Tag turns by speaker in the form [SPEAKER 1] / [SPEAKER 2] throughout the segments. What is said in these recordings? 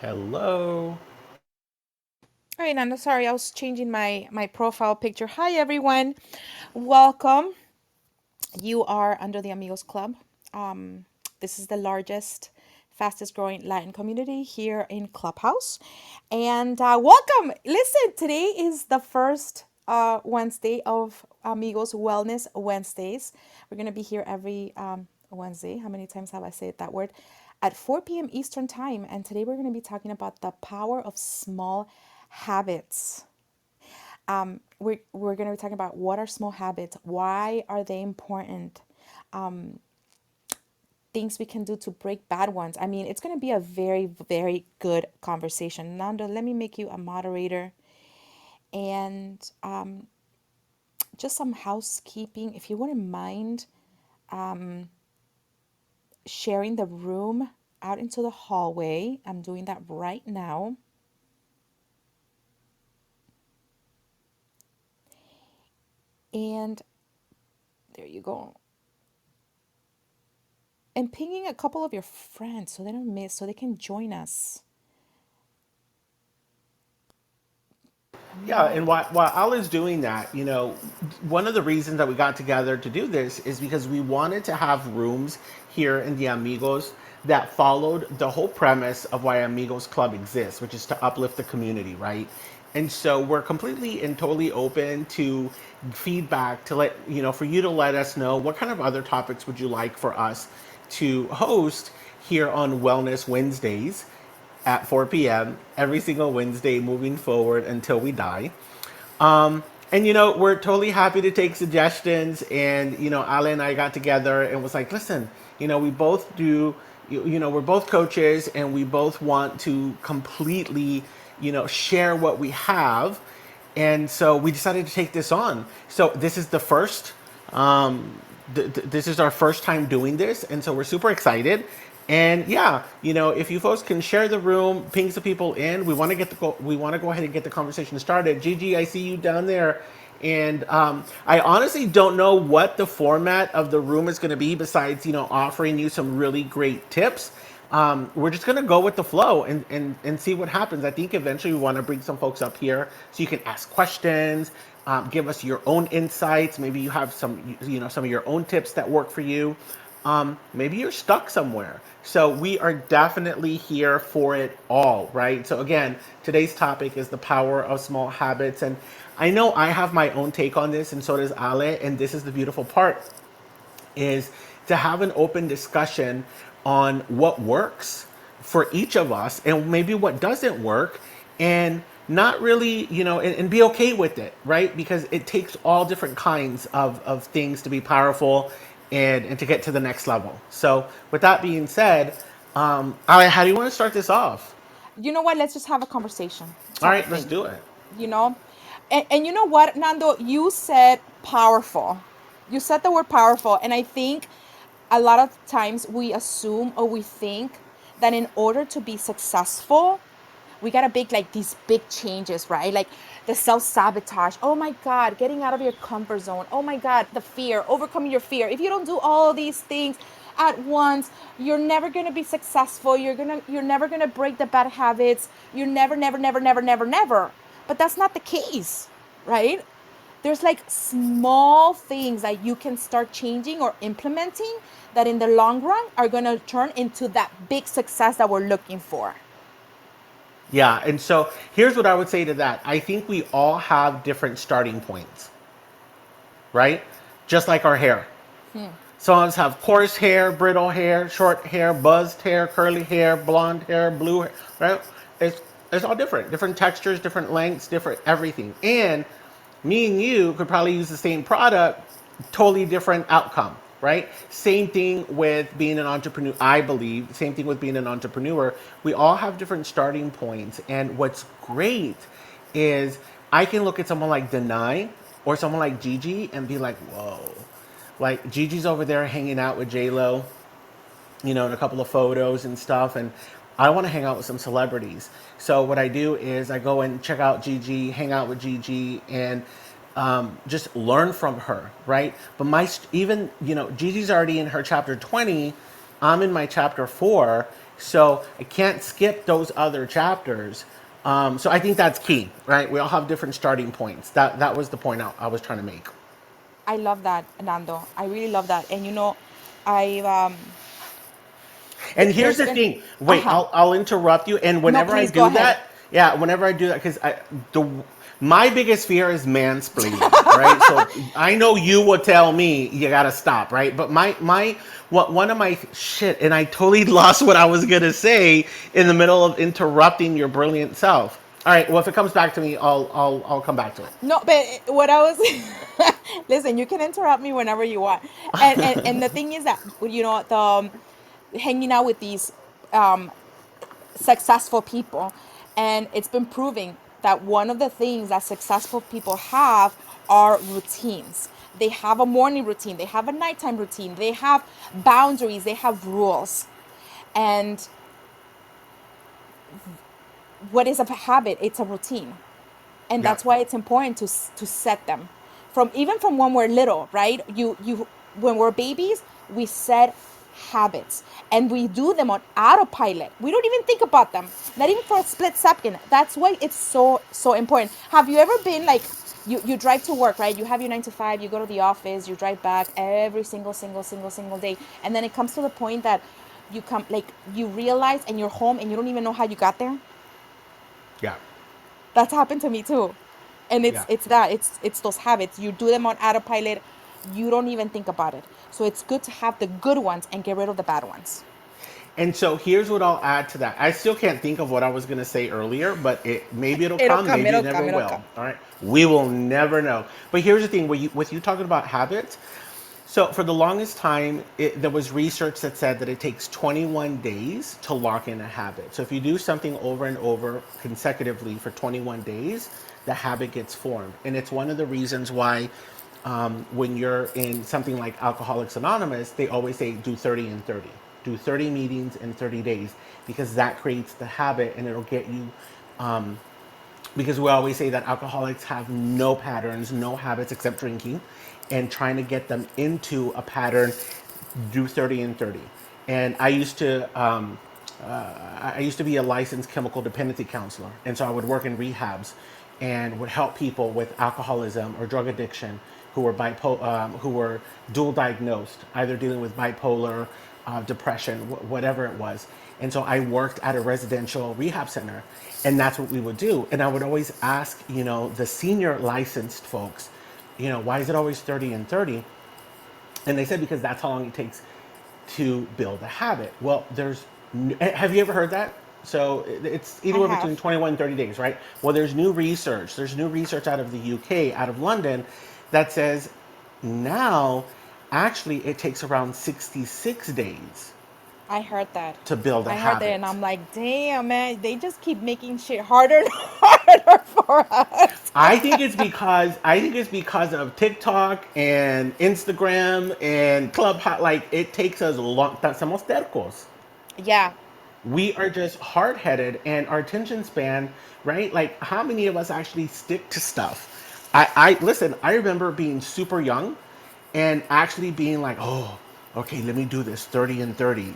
[SPEAKER 1] Hello.
[SPEAKER 2] All right, Nando, sorry, I was changing my profile picture. Hi, everyone. Welcome. You are under the Amigos Club. This is the largest, fastest growing Latin community here in Clubhouse. And welcome. Listen, today is the first Wednesday of Amigos Wellness Wednesdays. We're going to be here every Wednesday. How many times have I said that word? At 4 p.m. Eastern Time. And today we're going to be talking about the power of small habits. We're going to be talking about what are small habits, why are they important, things we can do to break bad ones. I mean, it's going to be a very, very good conversation. Nando, let me make you a moderator and just some housekeeping. If you wouldn't mind sharing the room out into the hallway, I'm doing that right now. And there you go. And pinging a couple of your friends so they don't miss, so they can join us. I'm
[SPEAKER 1] Yeah,
[SPEAKER 2] gonna.
[SPEAKER 1] and while Ala's doing that, one of the reasons that we got together to do this is because we wanted to have rooms here in the Amigos that followed the whole premise of why Amigos Club exists, which is to uplift the community, right? And so we're completely and totally open to feedback to for you to let us know what kind of other topics would you like for us to host here on Wellness Wednesdays at 4 p.m. every single Wednesday moving forward until we die. And we're totally happy to take suggestions. And Ale and I got together and was like, listen, we both do. We're both coaches, and we both want to completely, share what we have. And so we decided to take this on. So this is the first. This is our first time doing this, and so we're super excited. And yeah, if you folks can share the room, ping some people in. We want to go ahead and get the conversation started. Gigi, I see you down there, and I honestly don't know what the format of the room is going to be. Besides, offering you some really great tips. We're just gonna go with the flow and see what happens. I think eventually we want to bring some folks up here so you can ask questions, give us your own insights. Maybe you have some of your own tips that work for you. Maybe you're stuck somewhere. So we are definitely here for it all, right? So again, today's topic is the power of small habits, and I know I have my own take on this, and so does Ale. And this is the beautiful part is to have an open discussion on what works for each of us and maybe what doesn't work, and not really, and be okay with it, right? Because it takes all different kinds of things to be powerful and to get to the next level. So, with that being said, how do you want to start this off?
[SPEAKER 2] You know what? Let's just have a conversation
[SPEAKER 1] All
[SPEAKER 2] type of
[SPEAKER 1] right, let's
[SPEAKER 2] thing.
[SPEAKER 1] do it.
[SPEAKER 2] You know? And you know what, Nando? You said powerful. You said the word powerful. And I think a lot of times we assume or we think that in order to be successful, we gotta make like these big changes, right? Like the self-sabotage. Oh my God, getting out of your comfort zone. Oh my God, the fear, overcoming your fear. If you don't do all these things at once, you're never gonna be successful. You're never gonna break the bad habits. You're never. But that's not the case, right? There's like small things that you can start changing or implementing that in the long run are gonna turn into that big success that we're looking for.
[SPEAKER 1] Yeah, and so here's what I would say to that. I think we all have different starting points, right? Just like our hair. Some of us have coarse hair, brittle hair, short hair, buzzed hair, curly hair, blonde hair, blue hair, right? It's, it's all different. Different textures, different lengths, different everything. And me and you could probably use the same product, totally different outcome, right? Same thing with being an entrepreneur, I believe. Same thing with being an entrepreneur. We all have different starting points. And what's great is I can look at someone like Denai or someone like Gigi and be like, whoa. Like Gigi's over there hanging out with J Lo, in a couple of photos and stuff, and I want to hang out with some celebrities. So what I do is I go and check out Gigi, hang out with Gigi, and just learn from her, right? But even Gigi's already in her chapter 20, I'm in my chapter 4, So I can't skip those other chapters. So I think that's key, right? We all have different starting points. That was the point I was trying to make.
[SPEAKER 2] I love that, Nando. I really love that. And I
[SPEAKER 1] And here's
[SPEAKER 2] there's
[SPEAKER 1] the
[SPEAKER 2] been
[SPEAKER 1] thing. Wait,
[SPEAKER 2] uh-huh.
[SPEAKER 1] I'll interrupt you. And
[SPEAKER 2] No,
[SPEAKER 1] whenever I
[SPEAKER 2] please go
[SPEAKER 1] do
[SPEAKER 2] ahead.
[SPEAKER 1] that, yeah, whenever I do that, because the my biggest fear is mansplaining, right? So I know you will tell me you gotta stop, right? But my what one of my shit, and I totally lost what I was gonna say in the middle of interrupting your brilliant self. All right. Well, if it comes back to me, I'll come back to it.
[SPEAKER 2] No, but what I was listen, you can interrupt me whenever you want. And the thing is that the hanging out with these um successful people, and it's been proving that one of the things that successful people have are routines. They have a morning routine, they have a nighttime routine, they have boundaries, they have rules. And what is a habit? It's a routine. And
[SPEAKER 1] Yeah.
[SPEAKER 2] that's why it's important to set them from, even from when we're little, right? You When we're babies, we set habits and we do them on autopilot. We don't even think about them, not even for a split second. That's why it's so important. Have you ever been like, you drive to work, right? You have your 9 to 5, you go to the office, you drive back every single day, and then it comes to the point that you come, like, you realize and you're home and you don't even know how you got there.
[SPEAKER 1] Yeah.
[SPEAKER 2] That's happened to me too. And
[SPEAKER 1] Yeah.
[SPEAKER 2] it's those habits. You do them on autopilot. You don't even think about it. So it's good to have the good ones and get rid of the bad ones.
[SPEAKER 1] And so here's what I'll add to that. I still can't think of what I was going to say earlier, but maybe it'll
[SPEAKER 2] It'll
[SPEAKER 1] come,
[SPEAKER 2] come,
[SPEAKER 1] maybe it
[SPEAKER 2] it'll
[SPEAKER 1] never
[SPEAKER 2] come, it'll
[SPEAKER 1] will.
[SPEAKER 2] come.
[SPEAKER 1] All right, we will never know. But here's the thing: with you talking about habits, so for the longest time, there was research that said that it takes 21 days to lock in a habit. So if you do something over and over consecutively for 21 days, the habit gets formed, and it's one of the reasons why. When you're in something like Alcoholics Anonymous, they always say do 30 and 30. Do 30 meetings in 30 days because that creates the habit and it'll get you. Because we always say that alcoholics have no patterns, no habits except drinking, and trying to get them into a pattern, do 30 and 30. And I used to be a licensed chemical dependency counselor, and so I would work in rehabs and would help people with alcoholism or drug addiction who were dual diagnosed, either dealing with bipolar, depression, whatever it was. And so I worked at a residential rehab center, and that's what we would do. And I would always ask, the senior licensed folks, why is it always 30 and 30? And they said because that's how long it takes to build a habit. Well, have you ever heard that? So it's
[SPEAKER 2] I
[SPEAKER 1] anywhere between
[SPEAKER 2] have.
[SPEAKER 1] 21 and 30 days, right? Well, there's new research. There's new research out of the UK, out of London, that says now actually it takes around 66 days
[SPEAKER 2] I heard that.
[SPEAKER 1] to build a
[SPEAKER 2] I heard that, and
[SPEAKER 1] habit.
[SPEAKER 2] I'm like, damn, man, they just keep making shit harder and harder for us.
[SPEAKER 1] I think it's because of TikTok and Instagram and Clubhouse. Like it takes us long. Somos tercos.
[SPEAKER 2] Yeah,
[SPEAKER 1] We are just hard headed and our attention span, right? Like, how many of us actually stick to stuff? I listen, I remember being super young and actually being like, oh, okay, let me do this 30 and 30.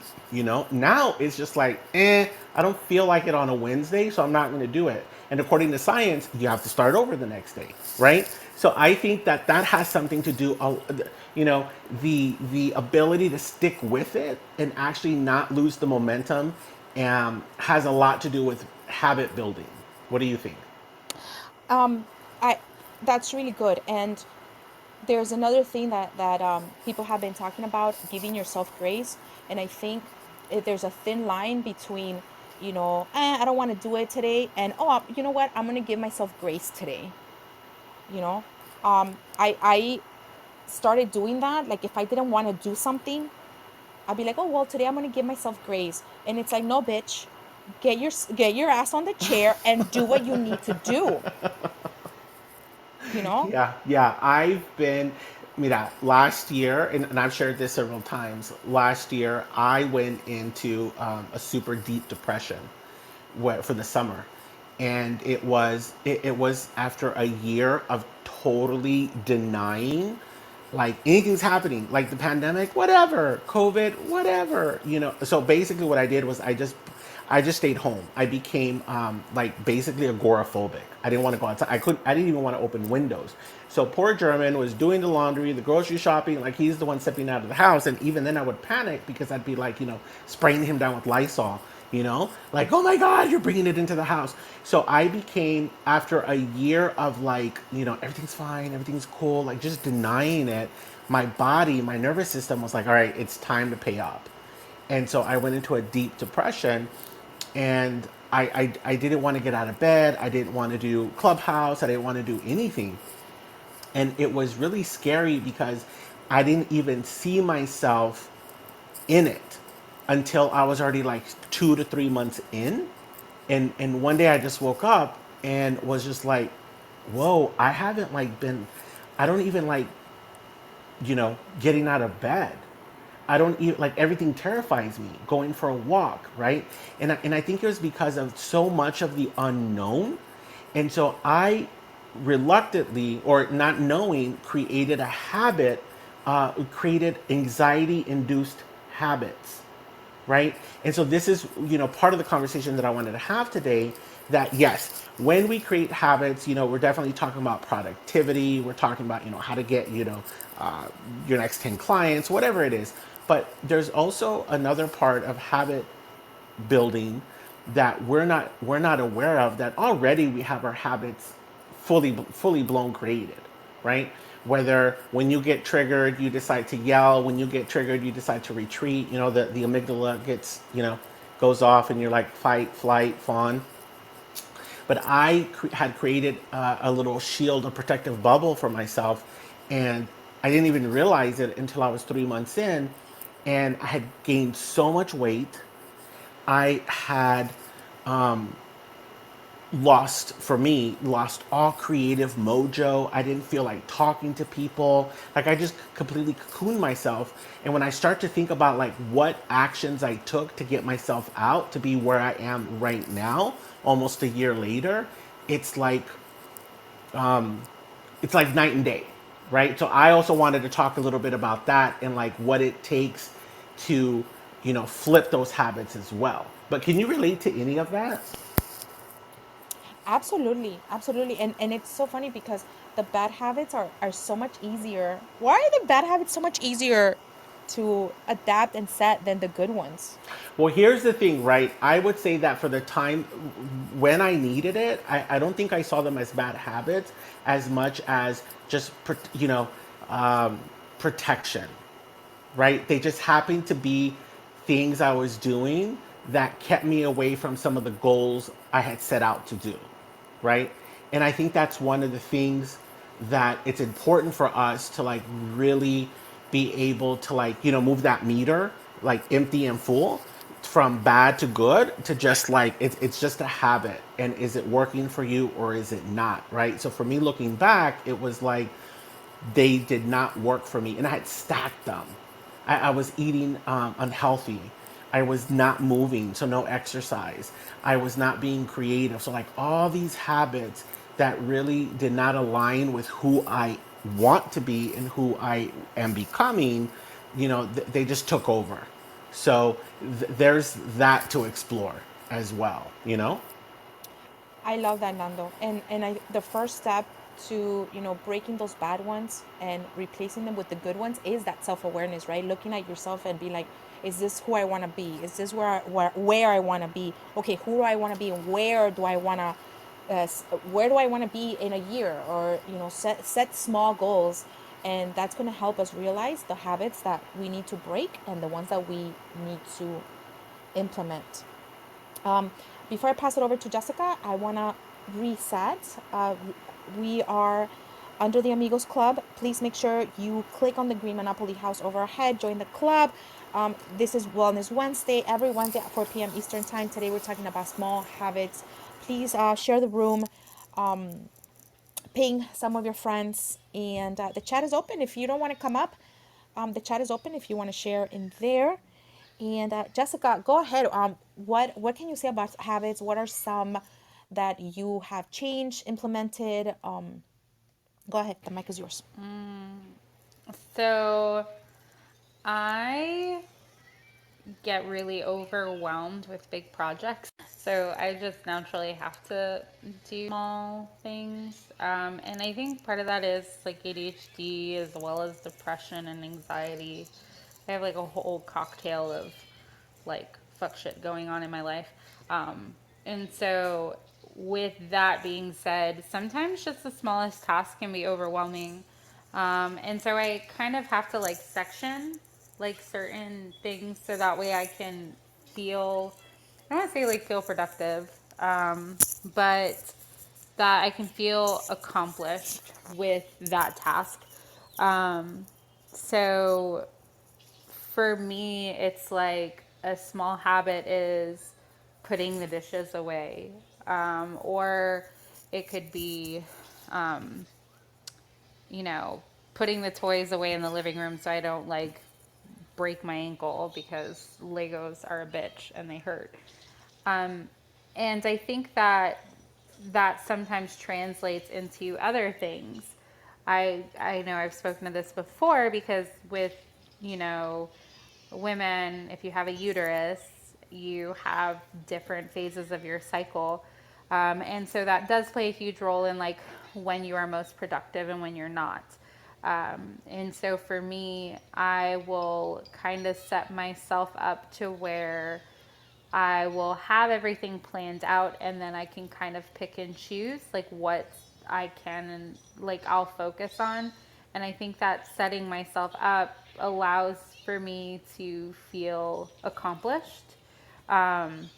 [SPEAKER 1] Now it's just like, I don't feel like it on a Wednesday, so I'm not going to do it. And according to science, you have to start over the next day, right? So I think that has something to do, the ability to stick with it and actually not lose the momentum, has a lot to do with habit building. What do you think?
[SPEAKER 2] I that's really good. And there's another thing that people have been talking about, giving yourself grace. And I think there's a thin line between, I don't want to do it today, and you know what, I'm gonna give myself grace today. You know, I started doing that. Like, if I didn't want to do something, I'd be like, oh well, today I'm gonna give myself grace. And it's like, no, bitch, get your ass on the chair and do what you need to do. You know.
[SPEAKER 1] Yeah, yeah. Mira, last year, and I've shared this several times, last year I went into a super deep depression for the summer. And it was after a year of totally denying Like anything's happening, like the pandemic, whatever, COVID, whatever, So basically, what I did was I just stayed home. I became like basically agoraphobic. I didn't want to go outside. I didn't even want to open windows. So poor German was doing the laundry, the grocery shopping, like he's the one stepping out of the house, and even then I would panic because I'd be like, spraying him down with Lysol. Like, oh my God, you're bringing it into the house. So I became, after a year of like, everything's fine, everything's cool, like just denying it, my body, my nervous system was like, all right, it's time to pay up. And so I went into a deep depression, and I didn't want to get out of bed. I didn't want to do Clubhouse. I didn't want to do anything. And it was really scary because I didn't even see myself in it until I was already like 2 to 3 months in. And one day I just woke up and was just like, whoa, I haven't like been, I don't even like, getting out of bed. I don't even like, everything terrifies me. Going for a walk, right? And I think it was because of so much of the unknown. And so I reluctantly, or not knowing, created a habit, created anxiety induced habits, right? And so this is, part of the conversation that I wanted to have today, that yes, when we create habits, we're definitely talking about productivity. We're talking about, how to get, uh, your next 10 clients, whatever it is. But there's also another part of habit building that we're not aware of, that already we have our habits fully blown created, right? Whether when you get triggered you decide to yell, when you get triggered you decide to retreat, the amygdala gets, goes off, and you're like fight, flight, fawn. But had created a little shield, a protective bubble for myself, and I didn't even realize it until I was 3 months in, and I had gained so much weight. I had lost all creative mojo. I didn't feel like talking to people. Like, I just completely cocooned myself. And when I start to think about like what actions I took to get myself out to be where I am right now, almost a year later, it's like it's like night and day, right? So I also wanted to talk a little bit about that, and like what it takes to, flip those habits as well. But can you relate to any of that?
[SPEAKER 2] Absolutely, absolutely. And it's so funny because the bad habits are so much easier. Why are the bad habits so much easier to adapt and set than the good ones?
[SPEAKER 1] Well, here's the thing, right? I would say that for the time when I needed it, I don't think I saw them as bad habits as much as just, protection, right? They just happened to be things I was doing that kept me away from some of the goals I had set out to do, right? And I think that's one of the things that it's important for us to like really be able to like, move that meter like empty and full, from bad to good, to just like it's just a habit, and is it working for you or is it not, right? So for me, looking back, it was like they did not work for me, and I had stacked them. I was eating unhealthy. I was not moving, so no exercise. I was not being creative. So like all these habits that really did not align with who I want to be and who I am becoming, they just took over. So there's that to explore as well.
[SPEAKER 2] I love that, Nando. And the first step to, breaking those bad ones and replacing them with the good ones is that self-awareness, right? Looking at yourself and be like, is this who I want to be? Is this where I want to be? Okay, who do I want to be, and where do I want to where do I want to be in a year? Or, set small goals, and that's going to help us realize the habits that we need to break and the ones that we need to implement. Um, Before I pass it over to Jessica, I want to reset. We are under the Amigos Club. Please make sure you click on the green Monopoly house over our head, join the club. This is Wellness Wednesday, every Wednesday at 4 p.m. Eastern Time. Today we're talking about small habits. Please share the room, ping some of your friends, and the chat is open. If you don't want to come up, the chat is open if you want to share in there. And Jessica, go ahead. What can you say about habits? What are some that you have changed, implemented? Go ahead. The mic is yours.
[SPEAKER 3] So I get really overwhelmed with big projects. So I just naturally have to do small things. And I think part of that is like ADHD as well as depression and anxiety. I have like a whole cocktail of like fuck shit going on in my life. And so, with that being said, sometimes just the smallest task can be overwhelming. And so I kind of have to like section like certain things so that way I can feel, I don't want to say like feel productive, but that I can feel accomplished with that task. Um, so for me, it's like a small habit is putting the dishes away. Or it could be, um, you know, putting the toys away in the living room so I don't like break my ankle because Legos are a bitch and they hurt. Um, and I think that that sometimes translates into other things. I know I've spoken to this before because with, you know, women, if you have a uterus, you have different phases of your cycle. And so that does play a huge role in like when you are most productive and when you're not. And so for me, I will kind of set myself up to where I will have everything planned out and then I can kind of pick and choose like what I can and like I'll focus on. And I think that setting myself up allows for me to feel accomplished. Um,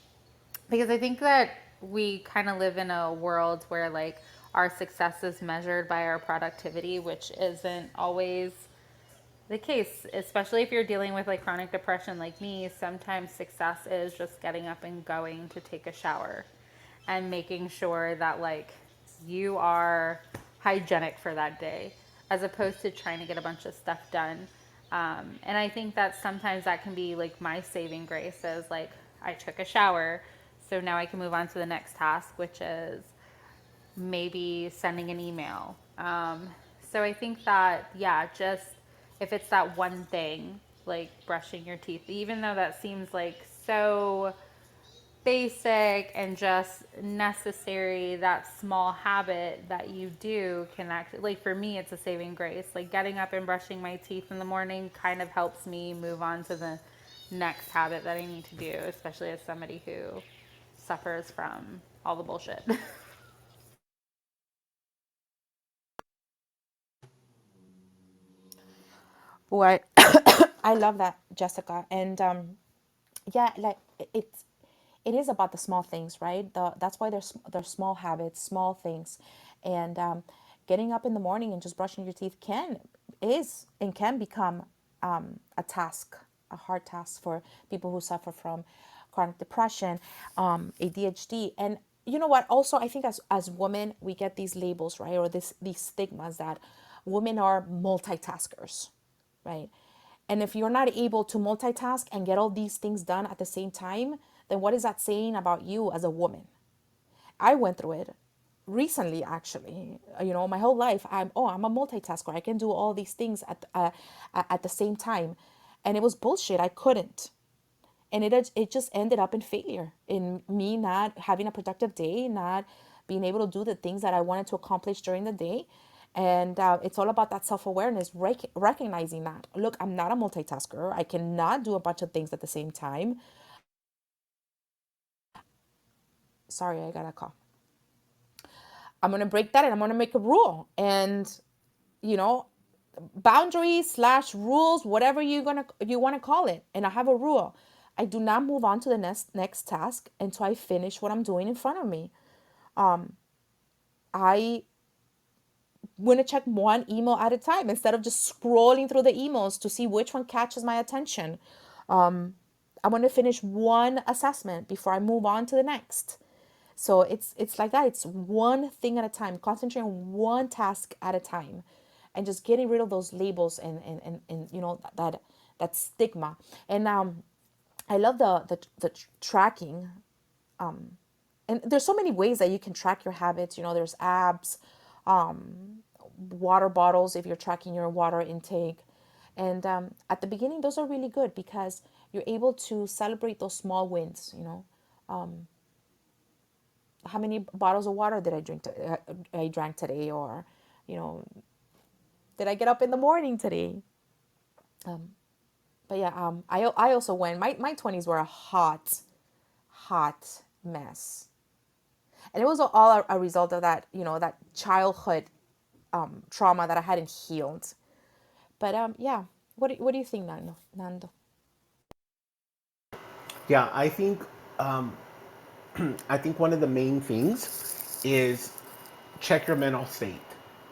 [SPEAKER 3] because I think that we kind of live in a world where like our success is measured by our productivity, which isn't always the case, especially if you're dealing with like chronic depression like me. Sometimes success is just getting up and going to take a shower and making sure that like you are hygienic for that day as opposed to trying to get a bunch of stuff done. And I think that sometimes that can be like my saving grace is like I took a shower, so now I can move on to the next task, which is maybe sending an email. So I think that, yeah, just if it's that one thing, like brushing your teeth, even though that seems like so basic and just necessary, that small habit that you do can actually, like for me, it's a saving grace. Like getting up and brushing my teeth in the morning kind of helps me move on to the next habit that I need to do, especially as somebody who suffers from all the bullshit.
[SPEAKER 2] What I love that, Jessica. And yeah, like it is about the small things, right? That's why there's small habits, small things. And getting up in the morning and just brushing your teeth can become a task, a hard task for people who suffer from chronic depression, ADHD. And you know what? Also, I think as women, we get these labels, right? Or these stigmas that women are multitaskers, right? And if you're not able to multitask and get all these things done at the same time, then what is that saying about you as a woman? I went through it recently, actually. You know, my whole life, I'm a multitasker. I can do all these things at the same time, and it was bullshit. I couldn't, and it just ended up in failure, in me not having a productive day, not being able to do the things that I wanted to accomplish during the day. And it's all about that self-awareness, recognizing that, look, I'm not a multitasker. I cannot do a bunch of things at the same time. Sorry, I got a call. I'm going to break that and I'm going to make a rule. And you know, boundaries slash rules, whatever you want to call it. And I have a rule: I do not move on to the next task until I finish what I'm doing in front of me. I want to check one email at a time instead of just scrolling through the emails to see which one catches my attention. I want to finish one assessment before I move on to the next. So it's like that. It's one thing at a time, concentrating on one task at a time, and just getting rid of those labels and you know that stigma. And I love the tracking. And there's so many ways that you can track your habits. You know, there's apps, water bottles if you're tracking your water intake. And at the beginning, those are really good because you're able to celebrate those small wins. How many bottles of water did I drink? I drank today, or you know, did I get up in the morning today? But yeah, I also went. My 20s were a hot mess, and it was all a result of that, that childhood trauma that I hadn't healed. But yeah, what do you think, Nando?
[SPEAKER 1] Yeah, I think one of the main things is check your mental state,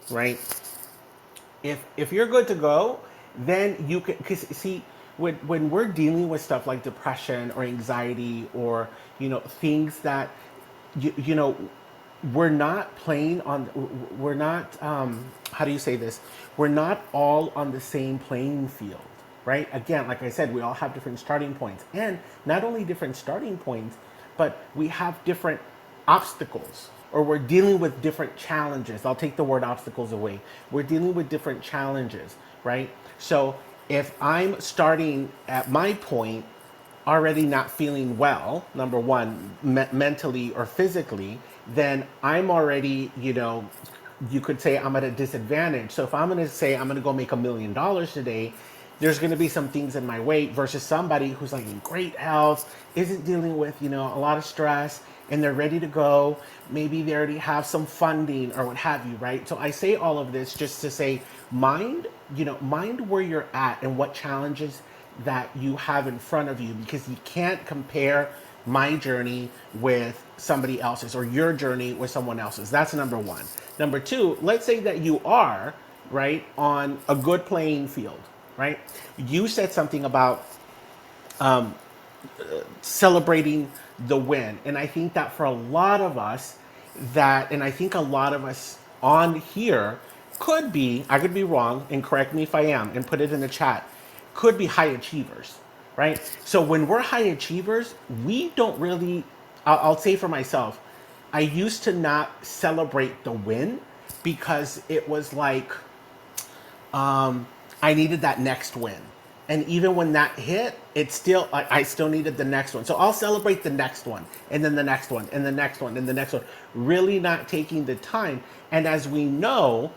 [SPEAKER 1] right? If you're good to go, then you can, because see, when we're dealing with stuff like depression or anxiety, or things that you know we're not playing on, we're not, how do you say this, we're not all on the same playing field, right? Again, like I said, we all have different starting points, and not only different starting points, but we have different obstacles, or we're dealing with different challenges. I'll take the word obstacles away. We're dealing with different challenges, right? So if I'm starting at my point already not feeling well, number one, mentally or physically, then I'm already, you could say I'm at a disadvantage. So if I'm going to say I'm going to go make $1 million today, there's going to be some things in my way versus somebody who's like in great health, isn't dealing with, a lot of stress, and they're ready to go. Maybe they already have some funding or what have you, right? So I say all of this just to say, mind where you're at and what challenges that you have in front of you, because you can't compare my journey with somebody else's, or your journey with someone else's. That's number one. Number two, let's say that you are, right, on a good playing field, right? You said something about celebrating the win. And I think that for a lot of us, and I think a lot of us on here could be, I could be wrong, and correct me if I am, and put it in the chat, could be high achievers, right? So when we're high achievers, we don't really, I'll say for myself, I used to not celebrate the win because it was like, I needed that next win. And even when that hit, it still, I still needed the next one. So I'll celebrate the next one, and then the next one, and the next one, and the next one. Really not taking the time. And as we know,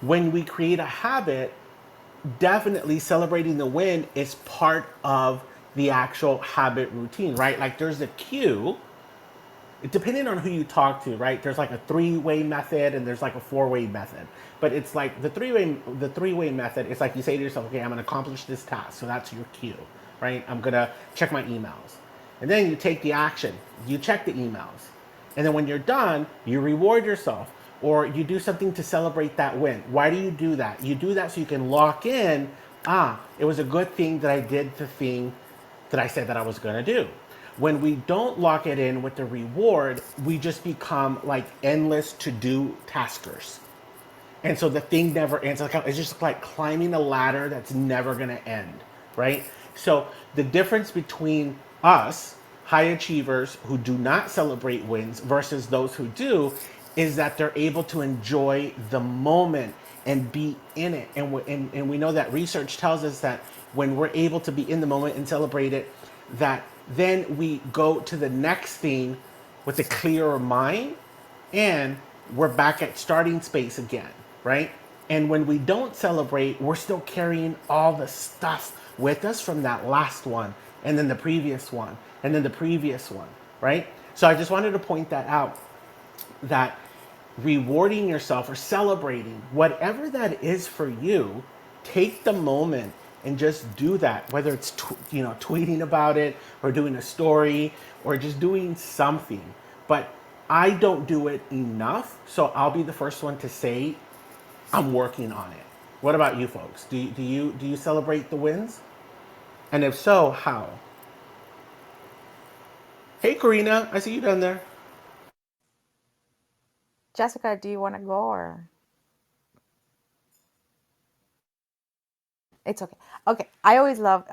[SPEAKER 1] when we create a habit, definitely celebrating the win is part of the actual habit routine, right? Like there's a cue, depending on who you talk to, right? There's like a three-way method and there's like a four-way method. But it's like the three-way method, it's like you say to yourself, okay, I'm gonna accomplish this task. So that's your cue, right? I'm gonna check my emails. And then you take the action. You check the emails. And then when you're done, you reward yourself, or you do something to celebrate that win. Why do you do that? You do that so you can lock in, it was a good thing that I did the thing that I said that I was going to do. When we don't lock it in with the reward, we just become like endless to do taskers. And so the thing never ends. It's just like climbing a ladder that's never going to end, right? So the difference between us, high achievers who do not celebrate wins, versus those who do, is that they're able to enjoy the moment and be in it. And we know that research tells us that when we're able to be in the moment and celebrate it, that then we go to the next thing with a clearer mind, and we're back at starting space again, right? And when we don't celebrate, we're still carrying all the stuff with us from that last one, and then the previous one, and then the previous one, right? So I just wanted to point that out, that rewarding yourself or celebrating whatever that is for you, take the moment and just do that, whether it's tweeting about it, or doing a story, or just doing something. But I don't do it enough, so I'll be the first one to say I'm working on it. What about you folks? Do you celebrate the wins? And if so, how? Hey Karina, I see you down there.
[SPEAKER 2] Jessica, do you want to go, or it's okay? Okay, I always love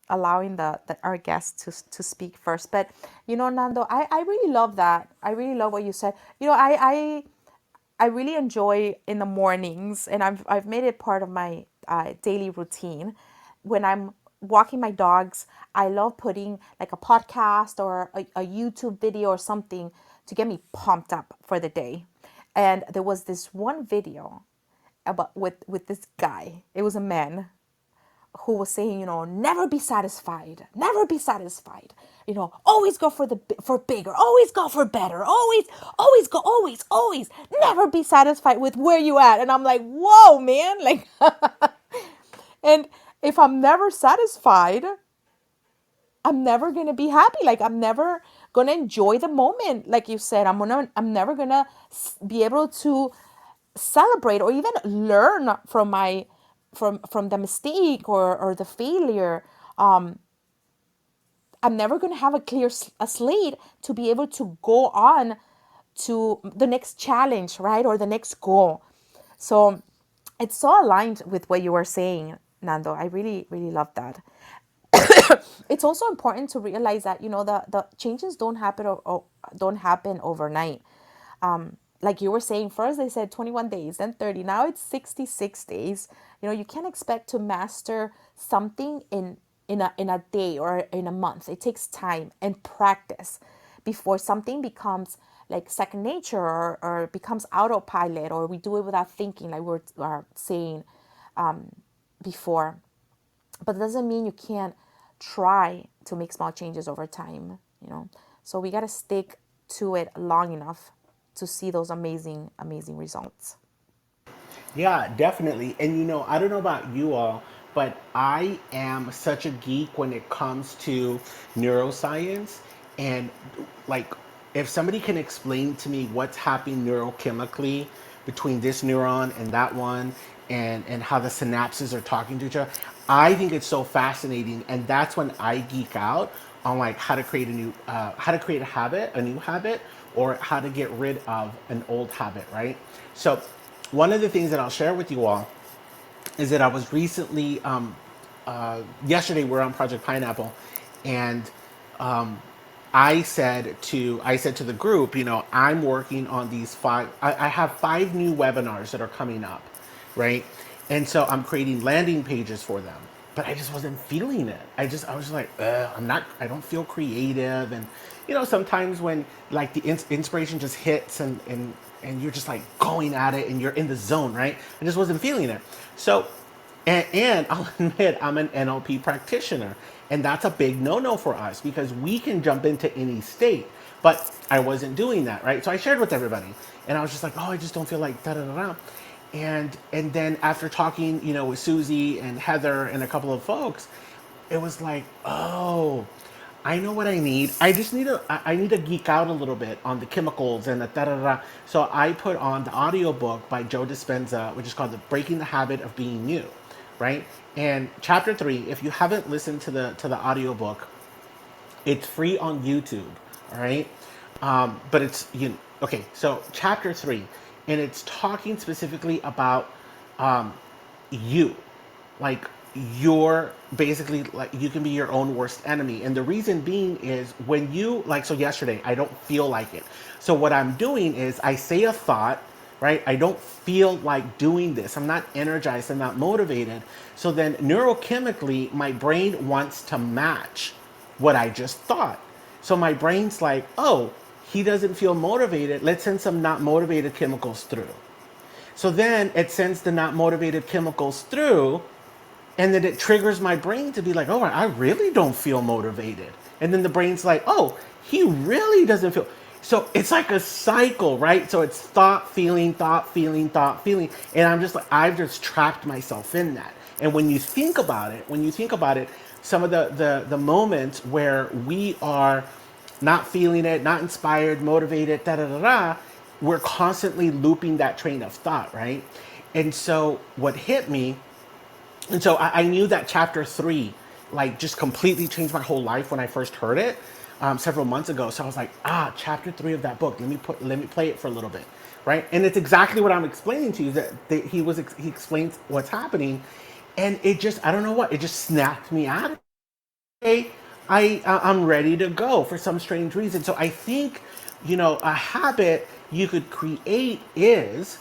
[SPEAKER 2] allowing the our guests to speak first. But Nando, I really love that. I really love what you said. I really enjoy in the mornings, and I've made it part of my daily routine. When I'm walking my dogs, I love putting like a podcast or a YouTube video or something to get me pumped up for the day. And there was this one video about with this guy. It was a man who was saying, never be satisfied, never be satisfied. Always go for for bigger, always go for better, always go, always, never be satisfied with where you at. And I'm like, whoa, man, like, and if I'm never satisfied, I'm never gonna be happy. Like I'm never gonna enjoy the moment. Like you said, I'm never gonna be able to celebrate or even learn from from the mistake or the failure. I'm never going to have a clear a slate to be able to go on to the next challenge, right? Or the next goal. So it's so aligned with what you were saying, Nando. I really, really love that. It's also important to realize that the changes don't happen overnight. Like you were saying, first they said 21 days, then 30, now it's 66 days. You can't expect to master something in a day or in a month. It takes time and practice before something becomes like second nature, or becomes autopilot, or we do it without thinking, like we were saying before. But it doesn't mean you can't try to make small changes over time. So we got to stick to it long enough to see those amazing, amazing results.
[SPEAKER 1] Yeah, definitely. And I don't know about you all, but I am such a geek when it comes to neuroscience. And like, if somebody can explain to me what's happening neurochemically between this neuron and that one, and how the synapses are talking to each other, I think it's so fascinating. And that's when I geek out on like how to create a new habit, or how to get rid of an old habit, right? So one of the things that I'll share with you all is that I was recently, yesterday we are on Project Pineapple, and I said to the group, I'm working on these five. I have 5 new webinars that are coming up, right? And so I'm creating landing pages for them, but I just wasn't feeling it. I was like, I'm not. I don't feel creative, and sometimes when like the inspiration just hits, and you're just like going at it, and you're in the zone, right? I just wasn't feeling it. So and I'll admit, I'm an NLP practitioner. And that's a big no no for us because we can jump into any state. But I wasn't doing that, right? So I shared with everybody. And I was just like, oh, I just don't feel like da da da da. And then after talking, with Susie and Heather and a couple of folks, it was like, oh, I know what I need. I need to geek out a little bit on the chemicals and the da da da. So I put on the audiobook by Joe Dispenza, which is called The Breaking the Habit of Being You, right? And chapter 3, if you haven't listened to the audiobook, it's free on YouTube, all right? But it's okay. So chapter 3, and it's talking specifically about you, like you're basically like you can be your own worst enemy, and the reason being is when you like so yesterday I don't feel like it, so what I'm doing is I say a thought, right? I don't feel like doing this, I'm not energized, I'm not motivated, so then neurochemically my brain wants to match what I just thought. So my brain's like, oh, he doesn't feel motivated, let's send some not motivated chemicals through. So then it sends the not motivated chemicals through, and then it triggers my brain to be like, oh, I really don't feel motivated. And then the brain's like, oh, he really doesn't feel. So it's like a cycle, right? So it's thought, feeling, thought, feeling, thought, feeling. And I'm just like, I've just trapped myself in that. And when you think about it, some of the moments where we are not feeling it, not inspired, motivated, da da da da, we're constantly looping that train of thought, right? And so what hit me, and so I knew that chapter 3, like, just completely changed my whole life when I first heard it several months ago. So I was like, chapter 3 of that book. Let me play it for a little bit, right? And it's exactly what I'm explaining to you. That he explains what's happening, and it just I don't know what it just snapped me out of it. I'm ready to go for some strange reason. So I think, a habit you could create is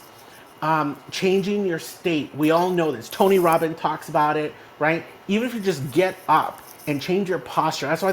[SPEAKER 1] changing your state. We all know this. Tony Robbins talks about it, right? Even if you just get up and change your posture. That's why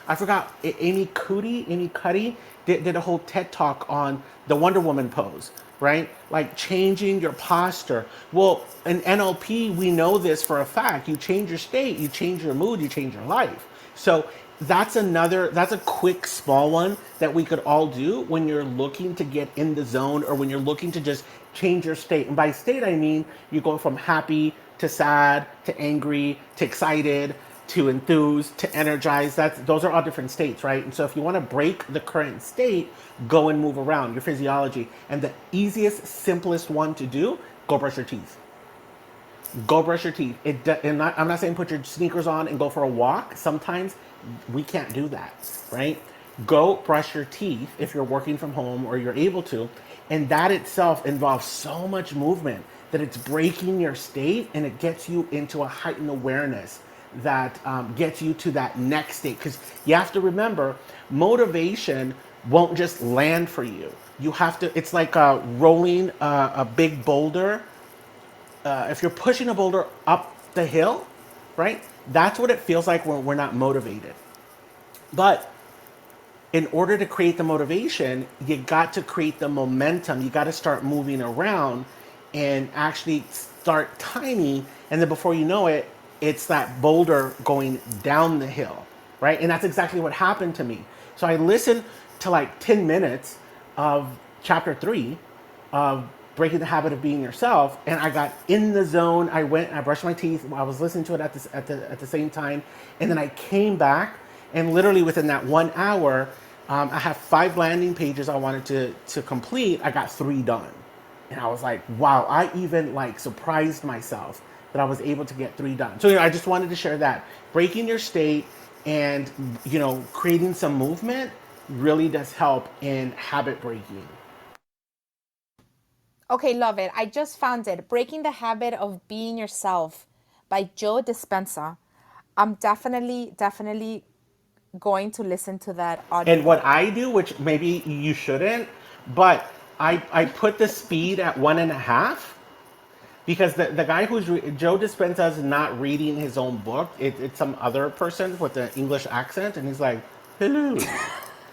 [SPEAKER 1] I forgot, Amy Cuddy did a whole TED talk on the Wonder Woman pose, right? Like changing your posture. Well, in NLP, we know this for a fact. You change your state, you change your mood, you change your life. So that's a quick small one that we could all do when you're looking to get in the zone or when you're looking to just change your state. And by state, I mean you go from happy to sad to angry to excited to enthused to energized. Those are all different states, right? And so if you want to break the current state, go and move around your physiology. And the easiest, simplest one to do, go brush your teeth. Go brush your teeth. I'm not saying put your sneakers on and go for a walk. Sometimes we can't do that, right? Go brush your teeth if you're working from home or you're able to. And that itself involves so much movement that it's breaking your state and it gets you into a heightened awareness that gets you to that next state. Because you have to remember, motivation won't just land for you. You have to, it's like rolling a big boulder. If you're pushing a boulder up the hill, right? That's what it feels like when we're not motivated. But in order to create the motivation, you got to create the momentum. You got to start moving around and actually start tiny. And then before you know it, it's that boulder going down the hill, right? And that's exactly what happened to me. So I listened to like 10 minutes of chapter 3 of breaking the habit of being yourself, and I got in the zone. I went, I brushed my teeth. I was listening to it at the same time, and then I came back, and literally within that 1 hour, I have 5 landing pages I wanted to complete. I got 3 done, and I was like, wow! I even like surprised myself that I was able to get 3 done. So I just wanted to share that breaking your state and creating some movement really does help in habit breaking.
[SPEAKER 2] Okay, love it. I just found it. Breaking the Habit of Being Yourself by Joe Dispenza. I'm definitely going to listen to that
[SPEAKER 1] And what
[SPEAKER 2] audiobook.
[SPEAKER 1] I do, which maybe you shouldn't, but I put the speed at 1.5 because the guy Joe Dispenza is not reading his own book. It's some other person with an English accent, and he's like, "Hello,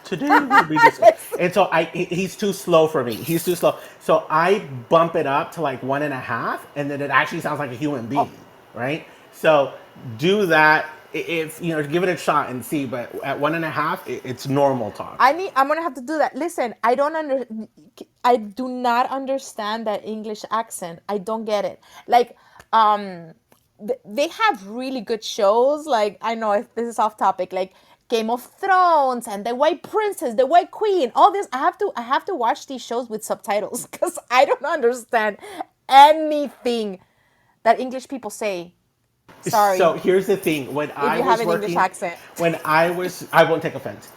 [SPEAKER 1] today we'll be this," and so he's too slow for me. He's too slow. So I bump it up to like 1.5, and then it actually sounds like a human
[SPEAKER 2] Oh,
[SPEAKER 1] being, right? So do that if give it a shot and see. But at 1.5, it's normal talk.
[SPEAKER 2] I'm gonna have to do that. Listen, I do not understand that English accent. I don't get it. Like, um, they have really good shows. Like, I know if this is off topic, like Game of Thrones and the White Princess, the White Queen, all this. I have to watch these shows with subtitles because I don't understand anything that English people say.
[SPEAKER 1] So
[SPEAKER 2] Sorry
[SPEAKER 1] here's the thing:
[SPEAKER 2] if you have an English accent.
[SPEAKER 1] I won't take offense.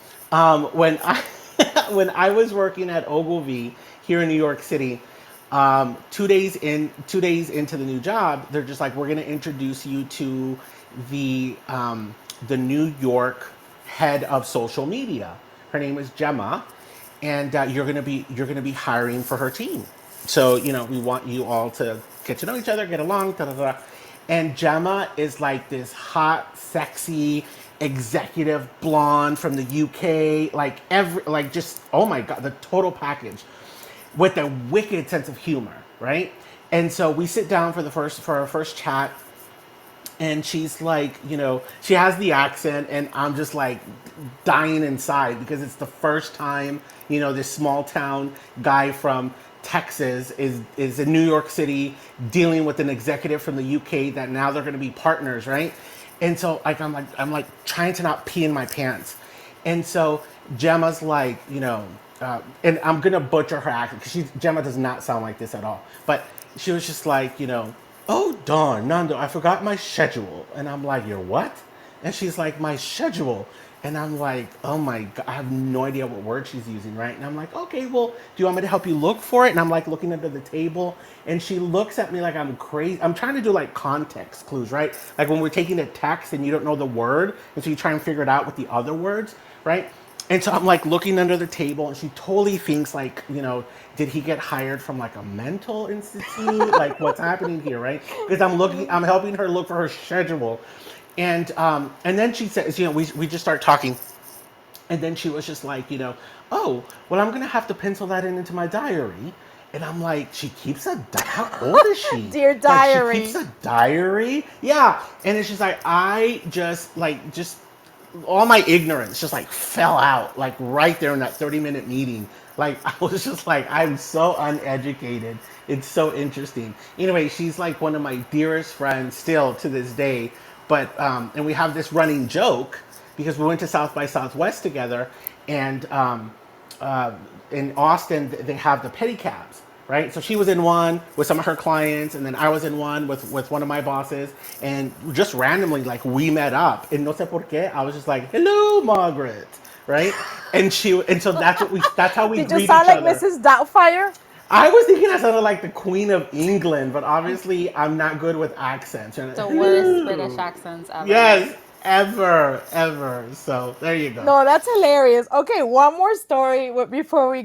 [SPEAKER 1] When I when I was working at Ogilvy here in New York City, 2 days into the new job, they're just like, we're going to introduce you to the New York head of social media. Her name is Gemma, and you're gonna be hiring for her team. So we want you all to get to know each other, get along, da da da. And Gemma is like this hot, sexy executive blonde from the UK, like just oh my god, the total package, with a wicked sense of humor, right? And so we sit down for our first chat, and she's like, she has the accent, and I'm just like dying inside because it's the first time, this small town guy from Texas is in New York City dealing with an executive from the UK that now they're going to be partners, right? And so I'm like trying to not pee in my pants, and so Gemma's like, and I'm gonna butcher her accent because Gemma does not sound like this at all. But she was just like, oh darn, Nando, I forgot my schedule, and I'm like, your what? And she's like, my schedule. And I'm like, oh my God, I have no idea what word she's using, right? And I'm like, okay, well, do you want me to help you look for it? And I'm like looking under the table. And she looks at me like I'm crazy. I'm trying to do like context clues, right? Like when we're taking a text and you don't know the word. And so you try and figure it out with the other words, right? And so I'm like looking under the table, and she totally thinks like, did he get hired from like a mental institute? Like what's happening here, right? Because I'm helping her look for her schedule, and then she says, we just start talking, and then she was just like, oh, well, I'm gonna have to pencil that into my diary. And I'm like, she keeps how old is she?
[SPEAKER 2] Dear
[SPEAKER 1] Like, she keeps
[SPEAKER 2] diary.
[SPEAKER 1] a diary? Yeah. And it's just like, just all my ignorance just like fell out like right there in that 30-minute meeting. Like I was just like, I'm so uneducated. It's so interesting. Anyway, she's like one of my dearest friends still to this day. But and we have this running joke because we went to South by Southwest together, and uh, in Austin they have the pedicabs, right? So she was in one with some of her clients, and then I was in one with one of my bosses, and just randomly like we met up, and no sé por qué I was just like, "Hello, Margaret," right? And so that's how we
[SPEAKER 2] Did you
[SPEAKER 1] greet
[SPEAKER 2] sound
[SPEAKER 1] each
[SPEAKER 2] like
[SPEAKER 1] other.
[SPEAKER 2] Mrs. Doubtfire?
[SPEAKER 1] I was thinking I sounded like the Queen of England, but obviously I'm not good with accents.
[SPEAKER 3] The worst
[SPEAKER 1] Hello.
[SPEAKER 3] British accents ever.
[SPEAKER 1] Yes, ever, ever. So there you go.
[SPEAKER 2] No, that's hilarious. Okay, one more story before we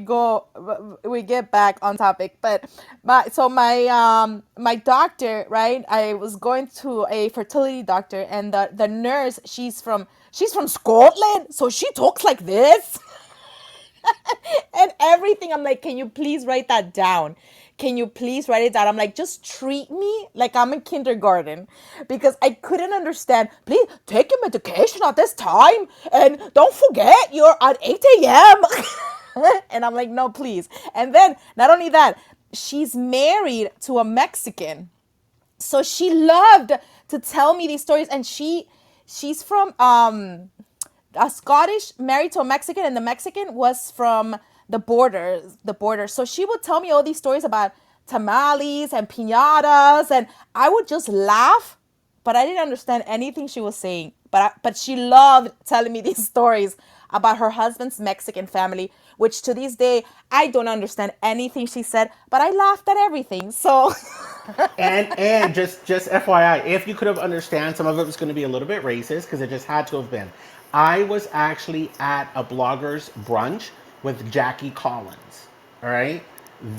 [SPEAKER 2] get back on topic. But my doctor, right? I was going to a fertility doctor, and the nurse, she's from Scotland, so she talks like this. And everything. I'm like, can you please write that down? Can you please write it down? I'm like, just treat me like I'm in kindergarten, because I couldn't understand. Please take your medication at this time, and don't forget you're at 8 a.m. And I'm like, no, please. And then not only that, she's married to a Mexican, so she loved to tell me these stories, and she's from a Scottish married to a Mexican, and the Mexican was from the border. So she would tell me all these stories about tamales and piñatas, and I would just laugh, but I didn't understand anything she was saying. But she loved telling me these stories about her husband's Mexican family, which to this day I don't understand anything she said, but I laughed at everything. So
[SPEAKER 1] And just FYI, if you could have understand, some of it was going to be a little bit racist because it just had to have been. I was actually at a bloggers brunch with Jackie Collins. All right,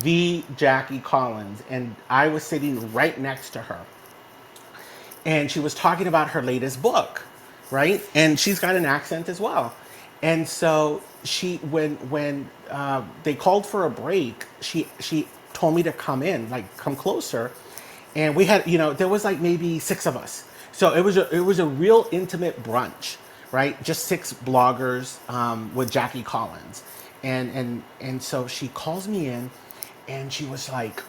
[SPEAKER 1] the Jackie Collins, and I was sitting right next to her, and she was talking about her latest book, right? And she's got an accent as well. And so when they called for a break, she told me to come in, like come closer, and we had, there was like maybe six of us, so it was a real intimate brunch, right? Just six bloggers with Jackie Collins, and so she calls me in, and she was like,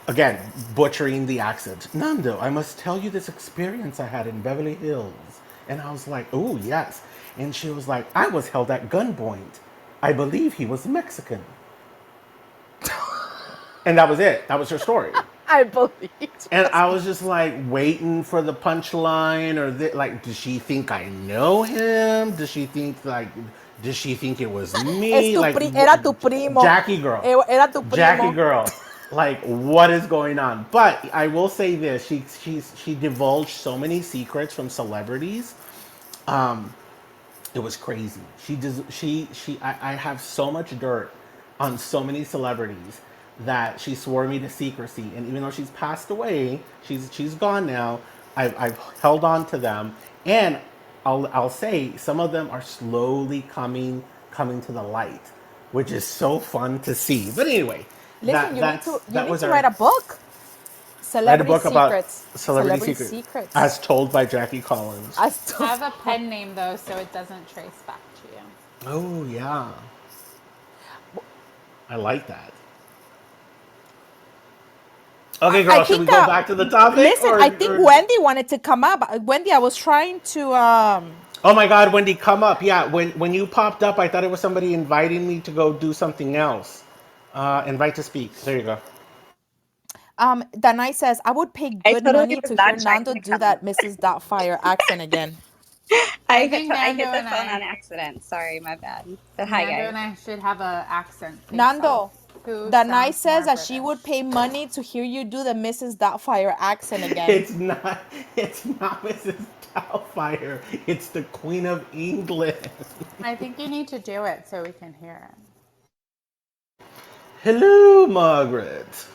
[SPEAKER 1] again, butchering the accent. Nando, I must tell you this experience I had in Beverly Hills. And I was like, oh, yes. And she was like, I was held at gunpoint. I believe he was Mexican. And that was it. That was her story.
[SPEAKER 2] I believed.
[SPEAKER 1] And I was just like waiting for the punchline, or like, does she think I know him? Does she think it was me? Like,
[SPEAKER 2] Era tu primo.
[SPEAKER 1] Jackie girl.
[SPEAKER 2] Era tu
[SPEAKER 1] Jackie
[SPEAKER 2] primo.
[SPEAKER 1] girl, like what is going on? But I will say this: she divulged so many secrets from celebrities. Um, it was crazy. She does. I have so much dirt on so many celebrities that she swore me to secrecy. And even though she's passed away, she's gone now. I've held on to them, and I'll say some of them are slowly coming to the light, which is so fun to see. But anyway,
[SPEAKER 2] Listen,
[SPEAKER 1] that
[SPEAKER 2] you need
[SPEAKER 1] that's
[SPEAKER 2] to you
[SPEAKER 1] that
[SPEAKER 2] need
[SPEAKER 1] was
[SPEAKER 2] to write
[SPEAKER 1] our
[SPEAKER 2] a book.
[SPEAKER 1] write a
[SPEAKER 2] Celebrity
[SPEAKER 1] book about
[SPEAKER 2] secrets.
[SPEAKER 1] celebrity
[SPEAKER 2] Celebrity
[SPEAKER 1] secret
[SPEAKER 2] secrets.
[SPEAKER 1] as told by Jackie Collins.
[SPEAKER 2] I still.
[SPEAKER 3] Have a pen name though, so it doesn't trace back to you.
[SPEAKER 1] Oh yeah, I like that. Okay,
[SPEAKER 2] I
[SPEAKER 1] girl, should we
[SPEAKER 2] think.
[SPEAKER 1] go back to the topic,
[SPEAKER 2] Listen, I think
[SPEAKER 1] or
[SPEAKER 2] Wendy wanted to come up. Wendy, I was trying to.
[SPEAKER 1] Oh my God, Wendy, come up. Yeah, when you popped up, I thought it was somebody inviting me to go do something else. Invite to speak. There you go.
[SPEAKER 2] Danai says I would pay
[SPEAKER 4] I
[SPEAKER 2] good
[SPEAKER 4] totally
[SPEAKER 2] money
[SPEAKER 4] was
[SPEAKER 2] to hear
[SPEAKER 4] not trying
[SPEAKER 2] Nando
[SPEAKER 4] to
[SPEAKER 2] do
[SPEAKER 4] come
[SPEAKER 2] that
[SPEAKER 4] up.
[SPEAKER 2] Mrs. Doubtfire accent again.
[SPEAKER 3] I think
[SPEAKER 4] I
[SPEAKER 3] Nando
[SPEAKER 4] hit the
[SPEAKER 3] and
[SPEAKER 4] phone on
[SPEAKER 3] I,
[SPEAKER 4] accident. Sorry, my bad. But hi,
[SPEAKER 3] Nando
[SPEAKER 4] guys.
[SPEAKER 3] and I should have a accent face-off.
[SPEAKER 2] Nando,
[SPEAKER 3] Who
[SPEAKER 2] Danai
[SPEAKER 3] sounds
[SPEAKER 2] says
[SPEAKER 3] more
[SPEAKER 2] that she would
[SPEAKER 3] British?
[SPEAKER 2] pay money to hear you do the Mrs. Doubtfire accent again.
[SPEAKER 1] It's not. It's not Mrs. Doubtfire. It's the Queen of England.
[SPEAKER 3] I think you need to do it so we can hear it.
[SPEAKER 1] Hello, Margaret.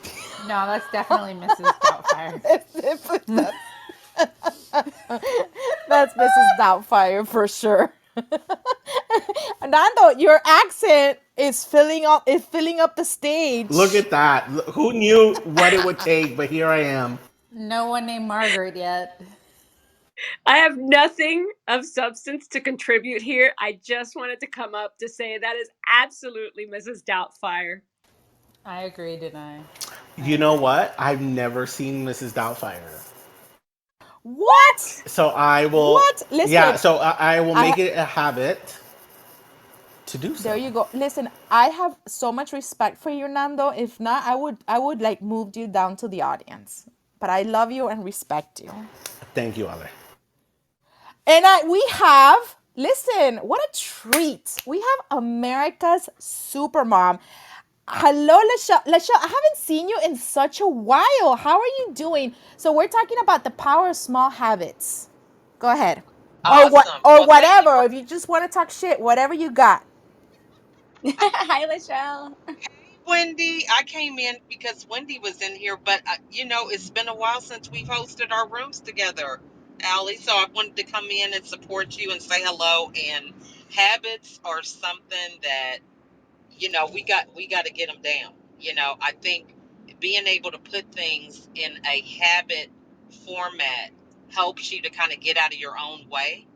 [SPEAKER 3] No, that's definitely Mrs. Doubtfire.
[SPEAKER 2] That's Mrs. Doubtfire for sure. Nando, your accent is filling up the
[SPEAKER 1] Look
[SPEAKER 2] stage.
[SPEAKER 1] at that. Who knew what it would take? But here I am.
[SPEAKER 3] No one named Margaret yet.
[SPEAKER 5] I have nothing of substance to contribute here. I just wanted to come up to say that is absolutely Mrs. Doubtfire.
[SPEAKER 3] I agree, didn't I
[SPEAKER 1] You know
[SPEAKER 3] agree.
[SPEAKER 1] what? I've never seen Mrs. Doubtfire.
[SPEAKER 2] What?
[SPEAKER 1] So I will,
[SPEAKER 2] What?
[SPEAKER 1] yeah,
[SPEAKER 2] Listen,
[SPEAKER 1] so I will
[SPEAKER 2] I
[SPEAKER 1] make it a habit to do
[SPEAKER 2] there
[SPEAKER 1] so.
[SPEAKER 2] you go. Listen, I have so much respect for you, Nando. If not, I would like moved you down to the audience. But I love you and respect you.
[SPEAKER 1] Thank you, Ale.
[SPEAKER 2] And we have, listen, what a treat. We have America's supermom. Hello, Lachelle. Lachelle, I haven't seen you in such a while. How are you doing? So we're talking about the power of small habits. Go ahead. Or what
[SPEAKER 6] Awesome.
[SPEAKER 2] or
[SPEAKER 6] Well, thank you
[SPEAKER 2] whatever.
[SPEAKER 6] for
[SPEAKER 2] If you just want to talk shit, whatever you got.
[SPEAKER 4] Hi, Lachelle.
[SPEAKER 6] Wendy. I came in because Wendy was in here, but it's been a while since we've hosted our rooms together, Allie. So I wanted to come in and support you and say hello. And habits are something that we got to get them down. I think being able to put things in a habit format helps you to kind of get out of your own way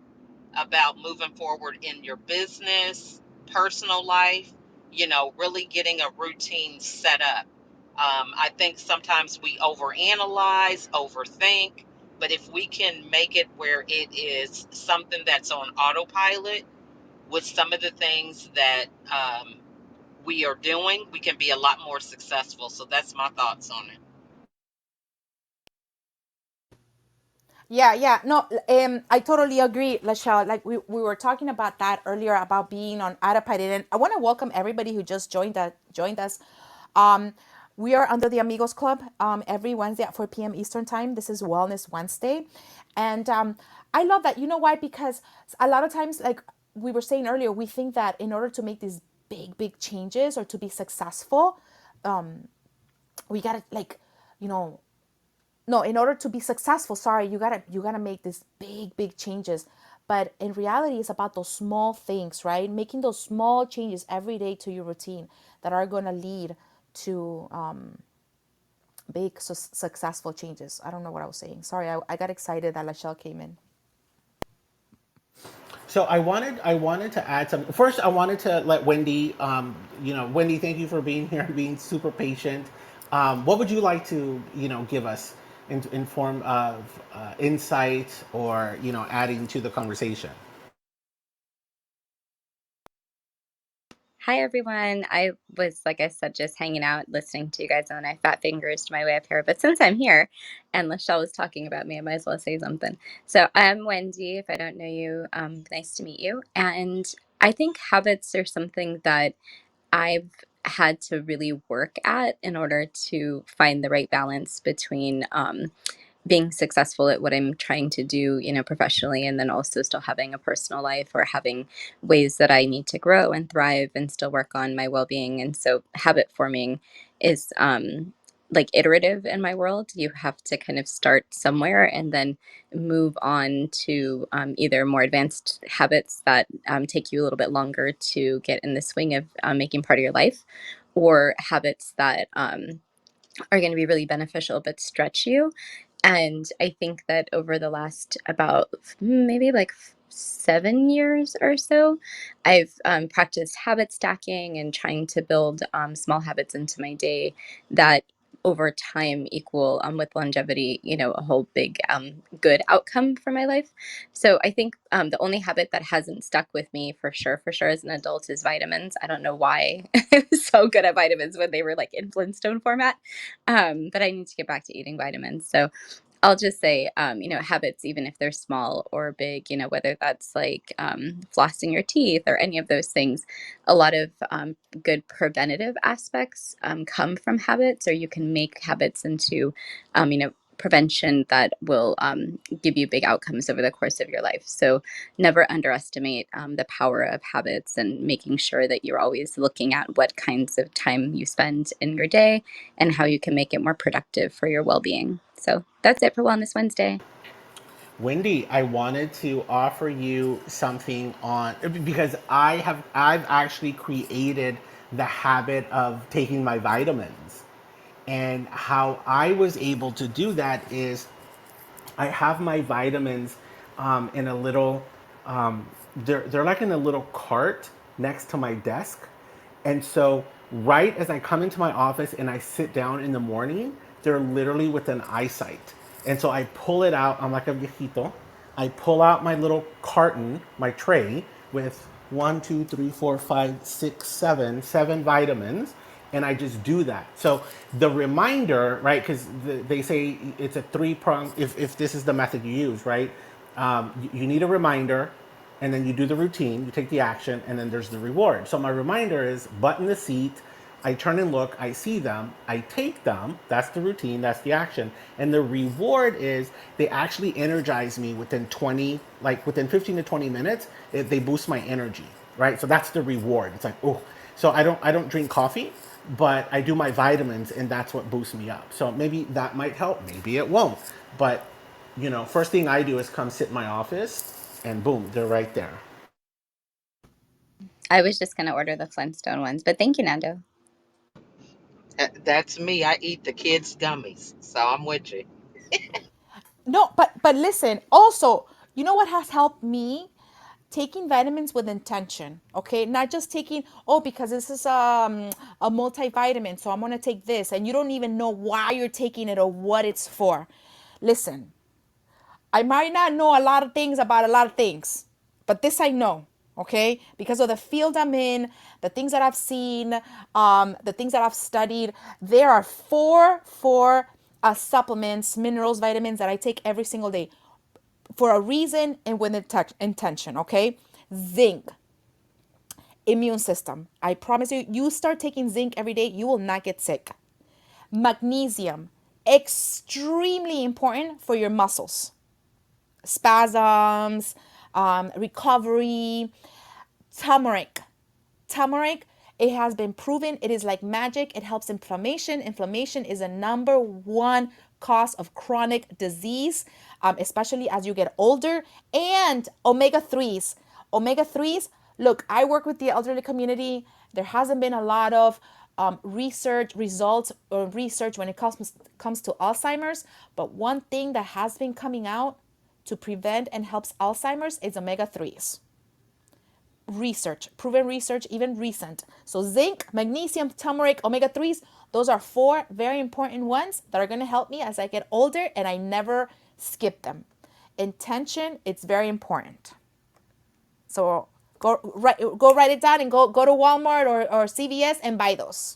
[SPEAKER 6] about moving forward in your business, personal life, really getting a routine set up. I think sometimes we overanalyze, overthink, but if we can make it where it is something that's on autopilot with some of the things that we are doing, we can be a lot more successful. So that's my thoughts on it.
[SPEAKER 2] Yeah, yeah. No, I totally agree, Lachelle. Like we were talking about that earlier about being on autopilot. And I want to welcome everybody who just joined us. Um, we are under the Amigos Club every Wednesday at 4 p.m. Eastern Time. This is Wellness Wednesday. And I love that. You know why? Because a lot of times, like we were saying earlier, we think that in order to make these big, big changes or to be successful, we gotta like, you know, no, in order to be successful, sorry, you gotta make these big, big changes. But in reality, it's about those small things, right? Making those small changes every day to your routine that are gonna lead to big successful changes. I don't know what I was saying. Sorry, I got excited that Lachelle came in.
[SPEAKER 1] So I wanted to add something. First, I wanted to let Wendy, Wendy, thank you for being here and being super patient. What would you like to, give us in form of insight or, adding to the conversation?
[SPEAKER 4] Hi, everyone. I was, like I said, just hanging out, listening to you guys, and I fat fingers to my way up here. But since I'm here and Lachelle was talking about me, I might as well say something. So I'm Wendy. If I don't know you, nice to meet you. And I think habits are something that I've had to really work at in order to find the right balance between being successful at what I'm trying to do, professionally, and then also still having a personal life or having ways that I need to grow and thrive and still work on my well being. And so, habit forming is like iterative in my world. You have to kind of start somewhere and then move on to either more advanced habits that take you a little bit longer to get in the swing of making part of your life, or habits that are going to be really beneficial but stretch you. And I think that over the last about maybe like 7 years or so, I've practiced habit stacking and trying to build small habits into my day that over time equal with longevity, a whole big good outcome for my life. So I think the only habit that hasn't stuck with me for sure as an adult is vitamins. I don't know why I was so good at vitamins when they were like in Flintstone format, but I need to get back to eating vitamins. So I'll just say, habits, even if they're small or big, whether that's like flossing your teeth or any of those things, a lot of good preventative aspects come from habits, or you can make habits into, prevention that will give you big outcomes over the course of your life. So never underestimate the power of habits, and making sure that you're always looking at what kinds of time you spend in your day and how you can make it more productive for your well-being. So that's it for Wellness Wednesday.
[SPEAKER 1] Wendy, I wanted to offer you something on because I've actually created the habit of taking my vitamins. And how I was able to do that is I have my vitamins in a little, they're like in a little cart next to my desk. And so, right as I come into my office and I sit down in the morning, they're literally within eyesight. And so I pull it out. I'm like a viejito. I pull out my little carton, my tray with one, two, three, four, five, six, seven vitamins, and I just do that. So the reminder, right? Because they say it's a three prong. If this is the method you use, right? You need a reminder, and then you do the routine, you take the action, and then there's the reward. So my reminder is button the seat. I turn and look, I see them, I take them. That's the routine, that's the action. And the reward is they actually energize me within 20, like within 15 to 20 minutes, they boost my energy, right? So that's the reward. It's like, oh, so I don't drink coffee, but I do my vitamins and that's what boosts me up. So maybe that might help, maybe it won't. But first thing I do is come sit in my office and boom, they're right there.
[SPEAKER 4] I was just going to order the Flintstone ones, but thank you, Nando.
[SPEAKER 6] That's me. I eat the kids' gummies, so I'm with you.
[SPEAKER 2] No, but listen, also, you know what has helped me? Taking vitamins with intention, okay? Not just taking, oh, because this is a multivitamin, so I'm gonna take this, and you don't even know why you're taking it or what it's for. Listen, I might not know a lot of things about a lot of things, but this I know, okay? Because of the field I'm in, the things that I've seen, the things that I've studied. There are four supplements, minerals, vitamins that I take every single day for a reason and with intention, okay? Zinc, immune system. I promise you, you start taking zinc every day, you will not get sick. Magnesium, extremely important for your muscles, spasms, recovery. Turmeric. Turmeric, it has been proven it is like magic. It helps inflammation. Inflammation is a number one cause of chronic disease, especially as you get older. And omega 3s. Omega 3s, look, I work with the elderly community. There hasn't been a lot of research results or research when it comes to Alzheimer's. But one thing that has been coming out to prevent and helps Alzheimer's is omega 3s. Research, proven research, even recent. So zinc, magnesium, turmeric, omega 3s, those are four very important ones that are going to help me as I get older, and I never skip them. Intention, it's very important. So go write it down and go to Walmart or CVS and buy those.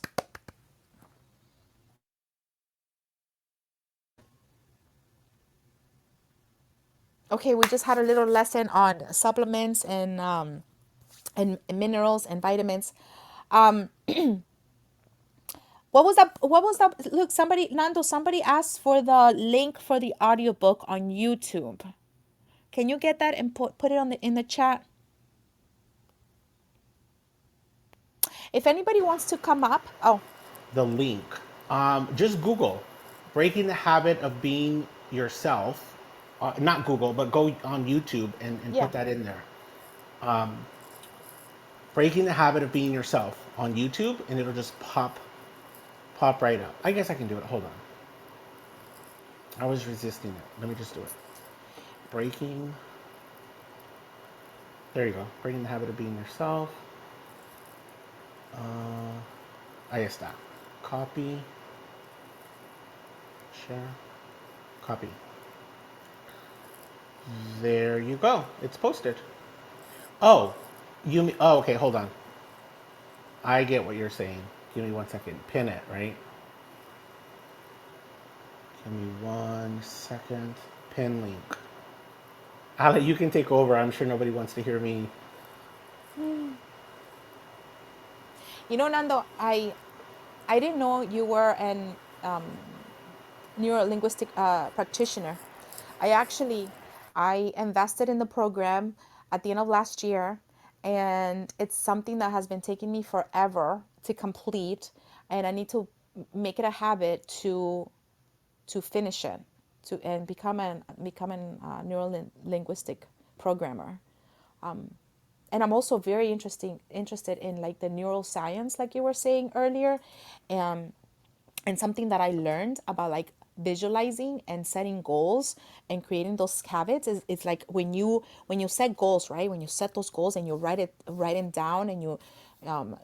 [SPEAKER 2] Okay, we just had a little lesson on supplements and minerals and vitamins. Um, What was that? What was that? Look, somebody asked for the link for the audiobook on YouTube. Can you get that and put it on in the chat? If anybody wants to come up, oh,
[SPEAKER 1] The link. Just Google breaking the habit of being yourself. Not Google, but go on YouTube and
[SPEAKER 2] yeah.
[SPEAKER 1] put that in there. Breaking the habit of being yourself on YouTube, and it'll just pop right up. I guess I can do it. Hold on. I was resisting it. Let me just do it. Breaking. There you go. Breaking the habit of being yourself. Ahí está. Copy. Share. Copy. There you go. It's posted. Oh, oh, okay, hold on. I get what you're saying. Give me 1 second. Pin it, right? Give me 1 second. Pin link. Ale, you can take over. I'm sure nobody wants to hear me.
[SPEAKER 2] You know, Nando, I didn't know you were an neurolinguistic practitioner. I actually I invested in the program at the end of last year, and it's something that has been taking me forever to complete, and I need to make it a habit to finish it, to and become an neuro linguistic programmer. And I'm also very interested in like the neuroscience, like you were saying earlier, um, and something that I learned about like visualizing and setting goals and creating those habits is it's like when you set goals, right? When you set those goals and you write them down, and um,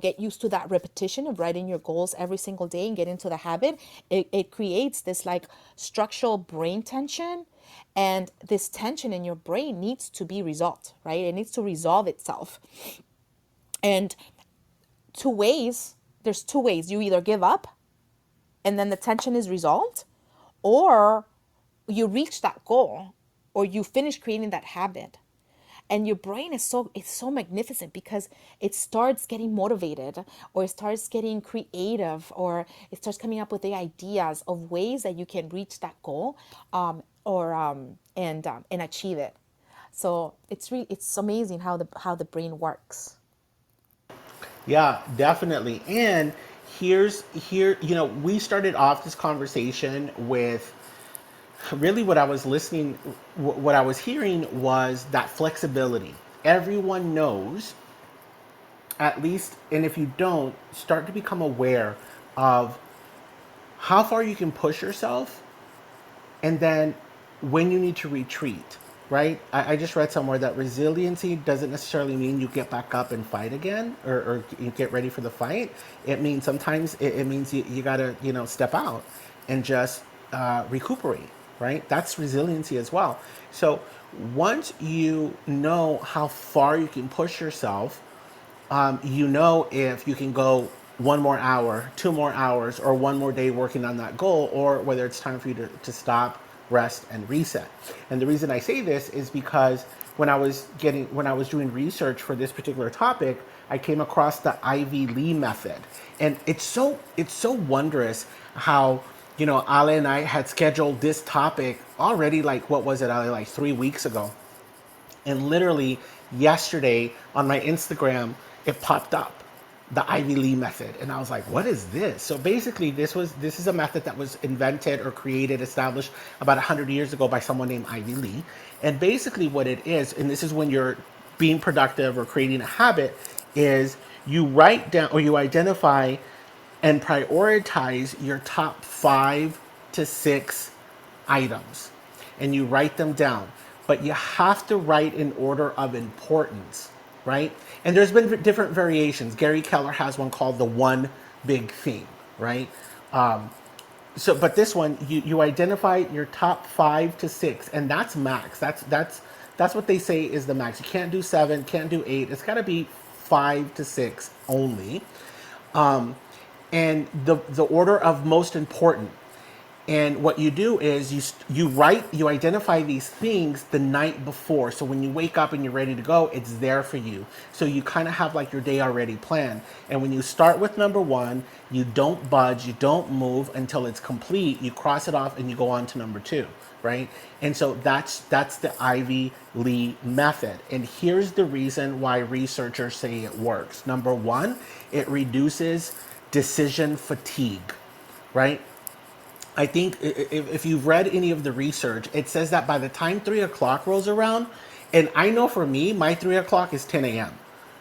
[SPEAKER 2] get used to that repetition of writing your goals every single day and get into the habit, it creates this like structural brain tension, and this tension in your brain needs to be resolved, right? It needs to resolve itself. And there's two ways: you either give up and then the tension is resolved, or you reach that goal, or you finish creating that habit. And your brain is so magnificent because it starts getting motivated, or it starts getting creative, or it starts coming up with the ideas of ways that you can reach that goal, or and achieve it. So it's amazing how the brain works.
[SPEAKER 1] Yeah, definitely. And we started off this conversation with really what I was hearing was that flexibility. Everyone knows, at least, and if you don't, start to become aware of how far you can push yourself, and then when you need to retreat, right? I just read somewhere that resiliency doesn't necessarily mean you get back up and fight again, or you get ready for the fight. It means sometimes it means you gotta, step out and just recuperate, right? That's resiliency as well. So once you know how far you can push yourself, if you can go 1 more hour, 2 more hours, or one more day working on that goal, or whether it's time for you to stop, rest, and reset. And the reason I say this is because when I was doing research for this particular topic, I came across the Ivy Lee method. And it's so wondrous how, Ale and I had scheduled this topic already, like, what was it, Ale, like 3 weeks ago. And literally yesterday on my Instagram, it popped up, the Ivy Lee method. And I was like, what is this? So basically this is a method that was invented or created, established about 100 years ago by someone named Ivy Lee. And basically what it is, and this is when you're being productive or creating a habit, is you write down or you identify and prioritize your top 5 to 6 items, and you write them down. But you have to write in order of importance, right? And there's been different variations. Gary Keller has one called the one big thing, right? But this one, you identify your top 5 to 6, and that's max. That's what they say is the max. You can't do 7, can't do 8. It's got to be 5 to 6 only. And the order of most important. And what you do is you identify these things the night before. So when you wake up and you're ready to go, it's there for you. So you kind of have like your day already planned. And when you start with number 1, you don't budge, you don't move until it's complete. You cross it off and you go on to number 2, right? And so that's the Ivy Lee method. And here's the reason why researchers say it works. Number 1, it reduces decision fatigue, right? I think if you've read any of the research, it says that by the time 3 o'clock rolls around, and I know for me, my 3 o'clock is 10 a.m.,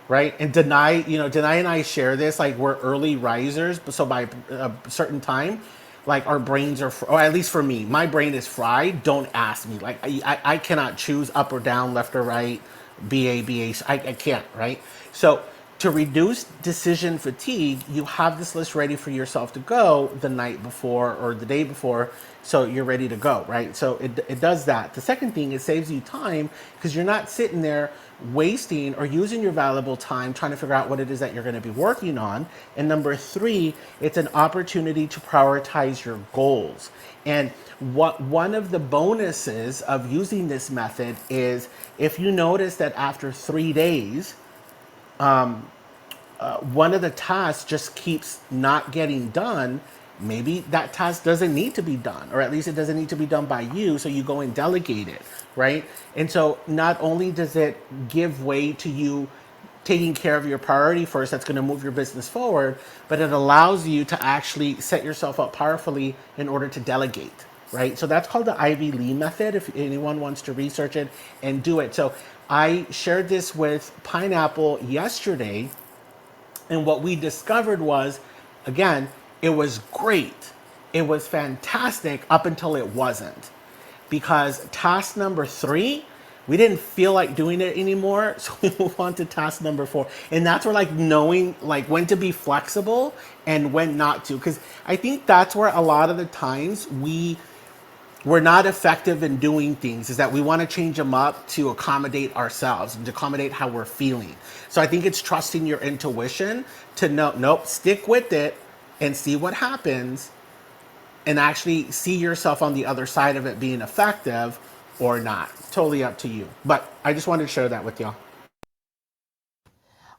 [SPEAKER 1] right? And Denai and I share this, like we're early risers, but so by a certain time, like our brains are, or at least for me, my brain is fried. Don't ask me. Like I cannot choose up or down, left or right, BA. I can't, right? So to reduce decision fatigue, you have this list ready for yourself to go the night before or the day before, so you're ready to go, right? So it does that. The second thing, it saves you time because you're not sitting there wasting or using your valuable time trying to figure out what it is that you're going to be working on. And number three, it's an opportunity to prioritize your goals. And what one of the bonuses of using this method is if you notice that after 3 days, one of the tasks just keeps not getting done, maybe that task doesn't need to be done, or at least it doesn't need to be done by you. So you go and delegate it, right? And so not only does it give way to you taking care of your priority first, that's going to move your business forward, but it allows you to actually set yourself up powerfully in order to delegate, right? So that's called the Ivy Lee method if anyone wants to research it and do it. So I shared this with Pineapple yesterday, and what we discovered was, again, it was great. It was fantastic up until it wasn't. Because task number three, we didn't feel like doing it anymore. So we move on to task number four. And that's where like knowing like when to be flexible and when not to. Because I think that's where a lot of the times we're not effective in doing things, is that we want to change them up to accommodate ourselves and to accommodate how we're feeling. So I think it's trusting your intuition to know, nope, stick with it and see what happens, and actually see yourself on the other side of it being effective or not. Totally up to you. But I just wanted to share that with y'all.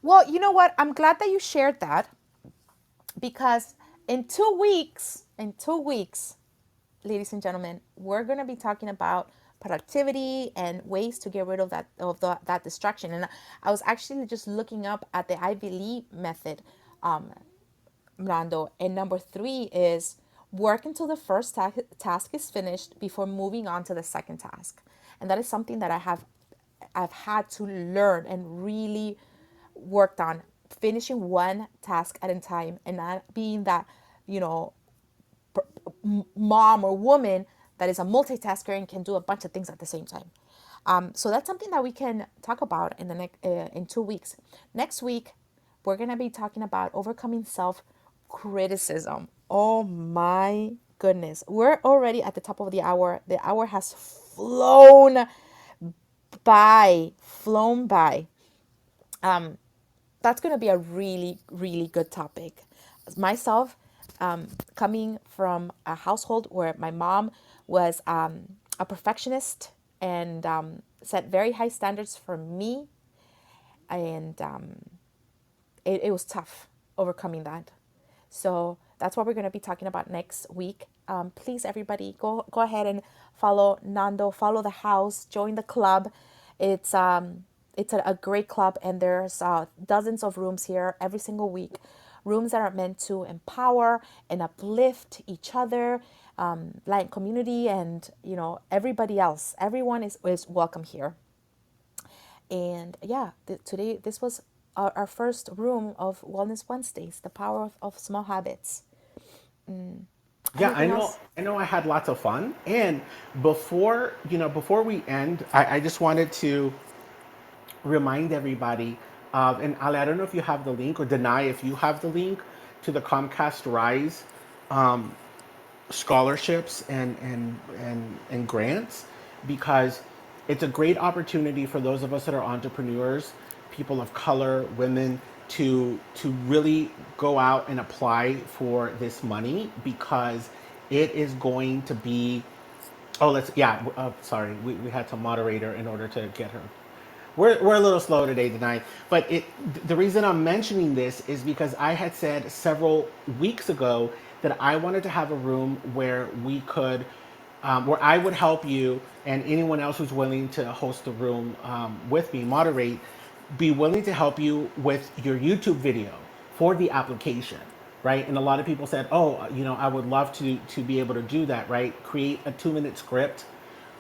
[SPEAKER 2] Well, you know what? I'm glad that you shared that because in 2 weeks, ladies and gentlemen, we're going to be talking about productivity and ways to get rid of that distraction. And I was actually just looking up at the Ivy Lee method, Mrando. And number three is work until the first task is finished before moving on to the second task. And that is something that I've had to learn and really worked on, finishing one task at a time and not being that, you know, mom or woman that is a multitasker and can do a bunch of things at the same time. So that's something that we can talk about in the next in 2 weeks. Next week, we're gonna be talking about overcoming self criticism. Oh my goodness, we're already at the top of the hour. The hour has flown by. That's going to be a really, really good topic. Myself, coming from a household where my mom was a perfectionist and set very high standards for me, and it was tough overcoming that. So that's what we're going to be talking about next week. Please, everybody, go ahead and follow Nando, follow the house, join the club. It's a great club, and there's dozens of rooms here every single week. Rooms that are meant to empower and uplift each other, Latin community, and everybody else. Everyone is welcome here. And yeah, today this was our first room of Wellness Wednesdays, the power of small habits.
[SPEAKER 1] Yeah, I
[SPEAKER 2] Anything
[SPEAKER 1] know.
[SPEAKER 2] else?
[SPEAKER 1] I know. I had lots of fun. And before we end, I just wanted to remind everybody of, and Ali, I don't know if you have the link, or deny if you have the link to the Comcast Rise scholarships and grants, because it's a great opportunity for those of us that are entrepreneurs, people of color, women, to really go out and apply for this money, because it is going to be, oh, sorry, we had to moderator in order to get her. We're a little slow today tonight, but the reason I'm mentioning this is because I had said several weeks ago that I wanted to have a room where we could, where I would help you and anyone else who's willing to host the room with me, moderate, be willing to help you with your YouTube video for the application, right? And a lot of people said, "Oh, I would love to be able to do that, right? Create a 2-minute script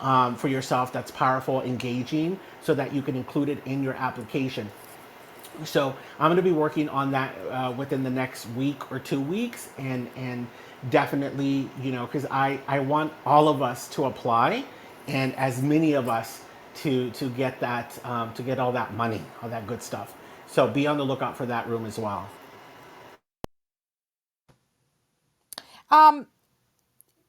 [SPEAKER 1] for yourself that's powerful, engaging, so that you can include it in your application." So I'm going to be working on that within the next week or 2 weeks, and definitely, because I want all of us to apply, and as many of us to get that to get all that money, all that good stuff. So be on the lookout for that room as well.
[SPEAKER 2] Um,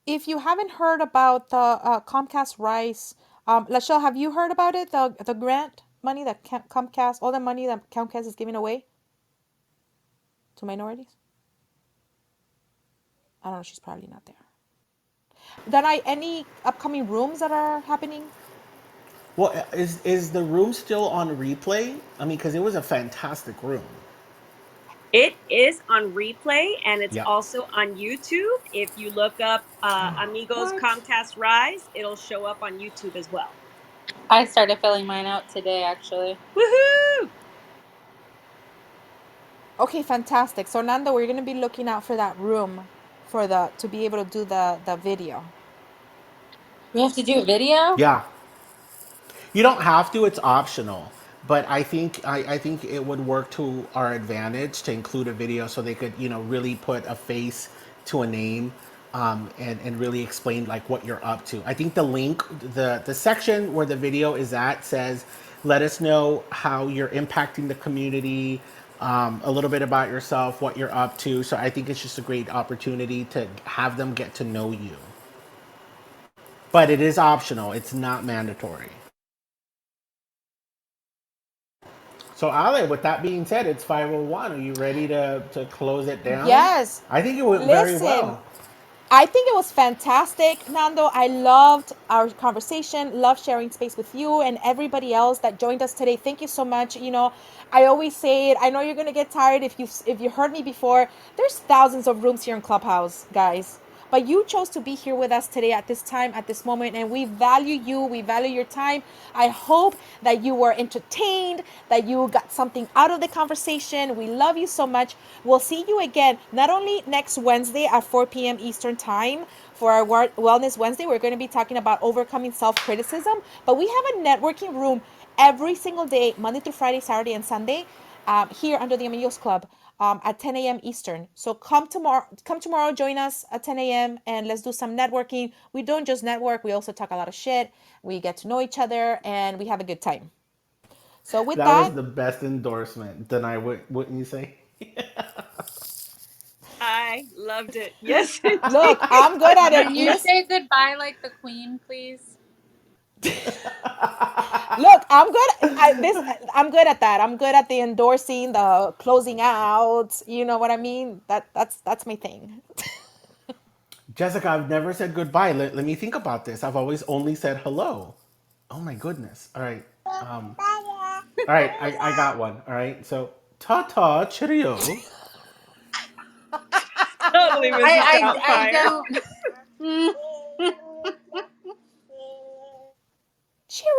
[SPEAKER 2] if you haven't heard about the Comcast Rise, Lachelle, have you heard about it? The grant? money that Comcast, all the money that Comcast is giving away to minorities? I don't know. She's probably not there. Then any upcoming rooms that are happening?
[SPEAKER 1] Well, is the room still on replay? I mean, because it was a fantastic room.
[SPEAKER 5] It is on replay and it's
[SPEAKER 1] Yeah.
[SPEAKER 5] also on YouTube. If you look up Amigos
[SPEAKER 1] What?
[SPEAKER 5] Comcast Rise, it'll show up on YouTube as well.
[SPEAKER 3] I started filling mine out today, actually.
[SPEAKER 5] Woohoo!
[SPEAKER 2] Okay, fantastic. So Nando, we're gonna be looking out for that room for the to be able to do the video.
[SPEAKER 3] We have to do a video?
[SPEAKER 1] Yeah. You don't have to; it's optional. But I think it would work to our advantage to include a video so they could really put a face to a name, and really explain like what you're up to. I think the link, the section where the video is at says, "Let us know how you're impacting the community." A little bit about yourself, what you're up to. So I think it's just a great opportunity to have them get to know you. But it is optional, it's not mandatory. So, Ale, with that being said, it's 5:01. Are you ready to close it down?
[SPEAKER 2] Yes.
[SPEAKER 1] I think it went very
[SPEAKER 2] Listen,
[SPEAKER 1] well.
[SPEAKER 2] I think it was fantastic, Nando. I loved our conversation, loved sharing space with you and everybody else that joined us today. Thank you so much. I always say it. I know you're gonna get tired if you heard me before. There's thousands of rooms here in Clubhouse, guys. But you chose to be here with us today at this time, at this moment, and we value you. We value your time. I hope that you were entertained, that you got something out of the conversation. We love you so much. We'll see you again, not only next Wednesday at 4 p.m. Eastern Time for our Wellness Wednesday. We're going to be talking about overcoming self criticism, but we have a networking room every single day, Monday through Friday, Saturday, and Sunday, here under the Amigos Club, at 10 a.m. Eastern. So come tomorrow. Come tomorrow. Join us at 10 a.m. and let's do some networking. We don't just network. We also talk a lot of shit. We get to know each other and we have a good time. So with
[SPEAKER 1] That was
[SPEAKER 2] that,
[SPEAKER 1] the best endorsement. Then wouldn't you say?
[SPEAKER 5] I loved it. Yes,
[SPEAKER 2] look,
[SPEAKER 5] indeed.
[SPEAKER 2] I'm good at
[SPEAKER 3] Can
[SPEAKER 2] it.
[SPEAKER 3] you say goodbye like the queen, please?
[SPEAKER 2] Look, I'm good. I'm good at that. I'm good at the endorsing, the closing out. You know what I mean? That's my thing.
[SPEAKER 1] Jessica, I've never said goodbye. Let me think about this. I've always only said hello. Oh my goodness. All right. All right. I got one. All right. So, ta ta, cheerio.
[SPEAKER 5] Totally Mrs.
[SPEAKER 3] I
[SPEAKER 5] Doubtfire.
[SPEAKER 3] don't.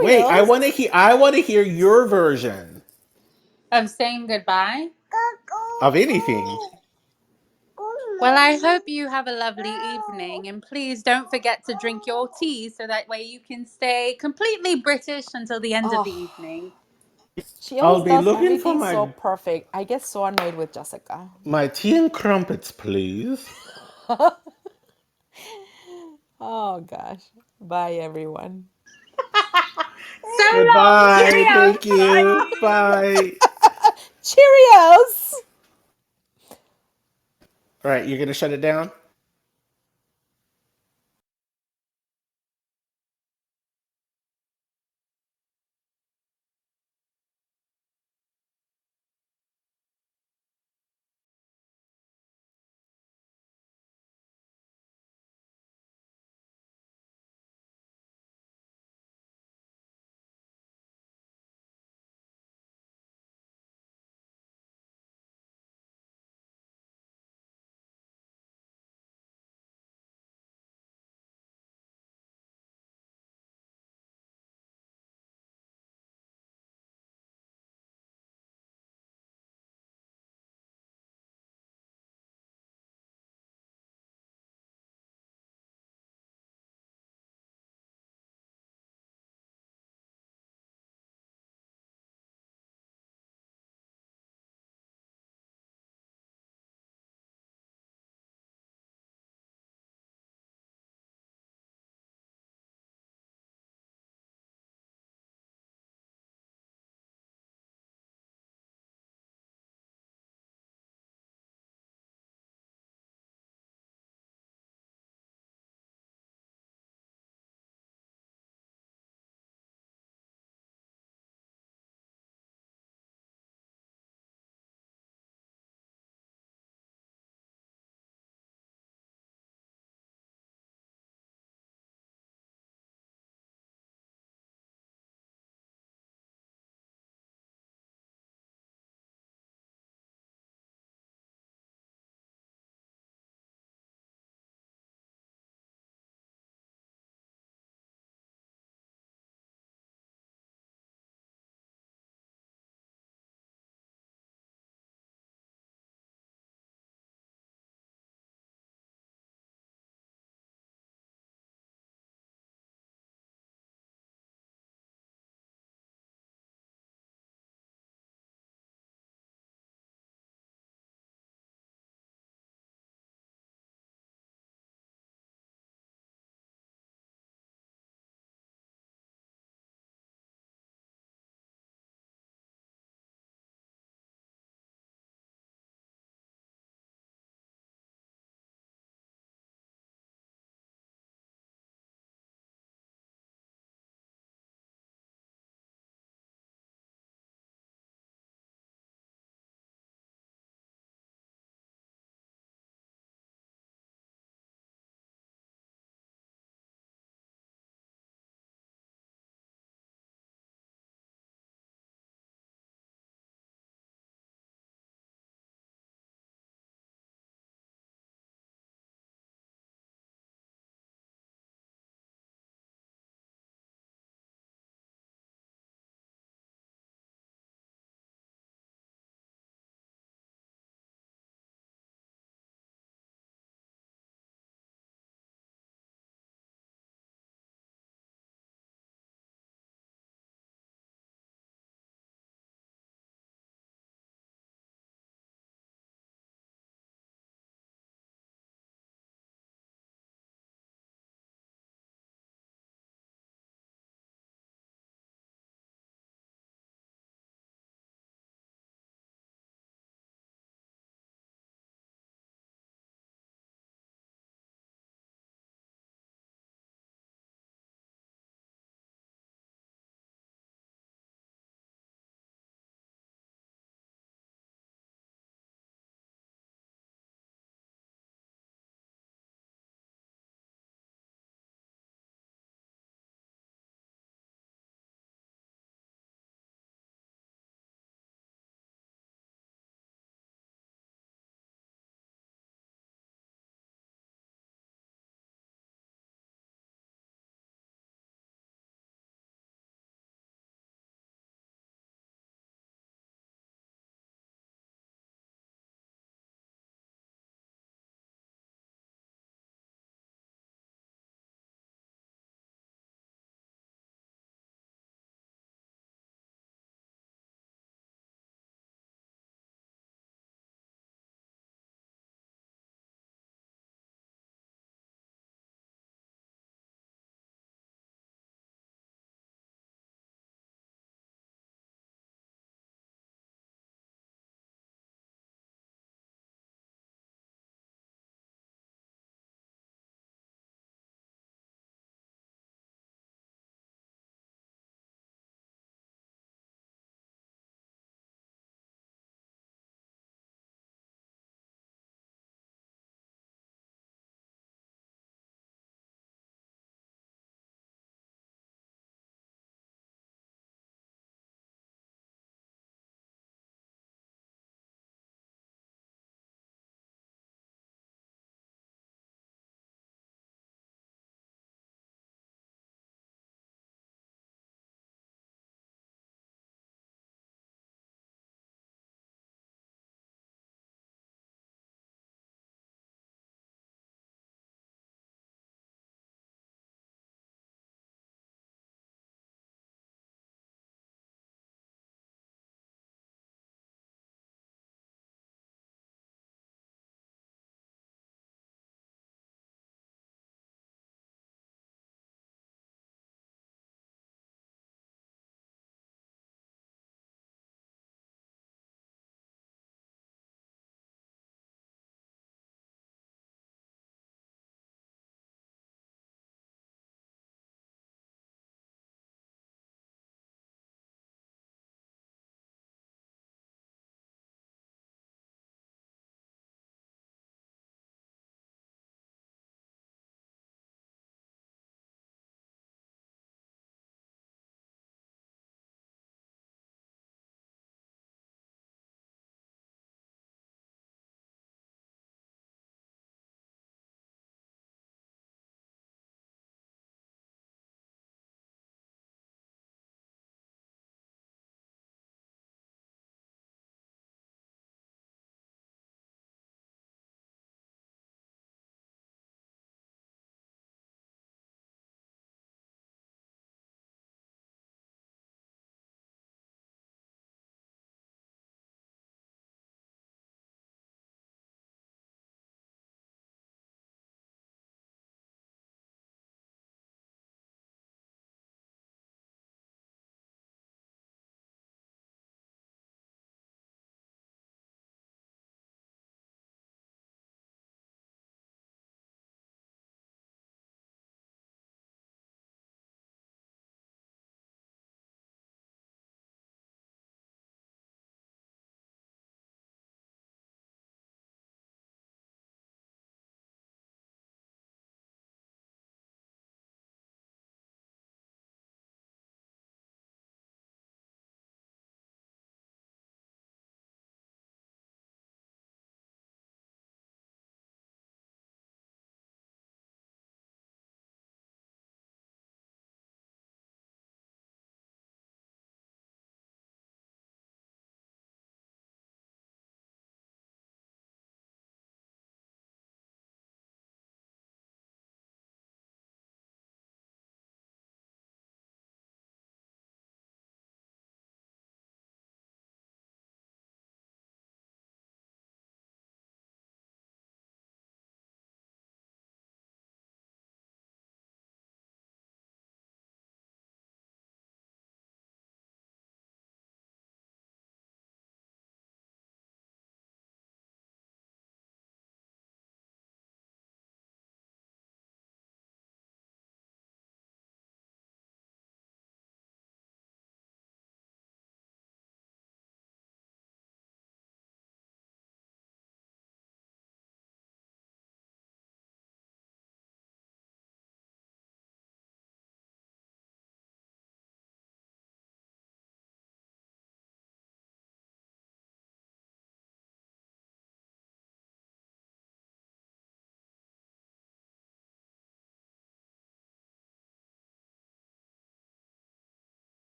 [SPEAKER 1] Wait,
[SPEAKER 2] Cheerios.
[SPEAKER 1] I want to hear your version
[SPEAKER 3] Of saying goodbye.
[SPEAKER 1] of anything.
[SPEAKER 3] Well, I hope you have a lovely evening, and please don't forget to drink your tea so that way you can stay completely British until the end of the
[SPEAKER 2] Oh,
[SPEAKER 3] evening.
[SPEAKER 2] she
[SPEAKER 1] I'll
[SPEAKER 2] always
[SPEAKER 1] be
[SPEAKER 2] does
[SPEAKER 1] looking for
[SPEAKER 2] everything so perfect. I get so annoyed with Jessica.
[SPEAKER 1] my tea and crumpets, please.
[SPEAKER 2] Oh gosh. Bye everyone.
[SPEAKER 3] So long,
[SPEAKER 1] Goodbye.
[SPEAKER 3] cheerio.
[SPEAKER 1] Thank you.
[SPEAKER 5] Bye.
[SPEAKER 1] Bye.
[SPEAKER 2] Cheerios.
[SPEAKER 1] All right, you're gonna shut it down.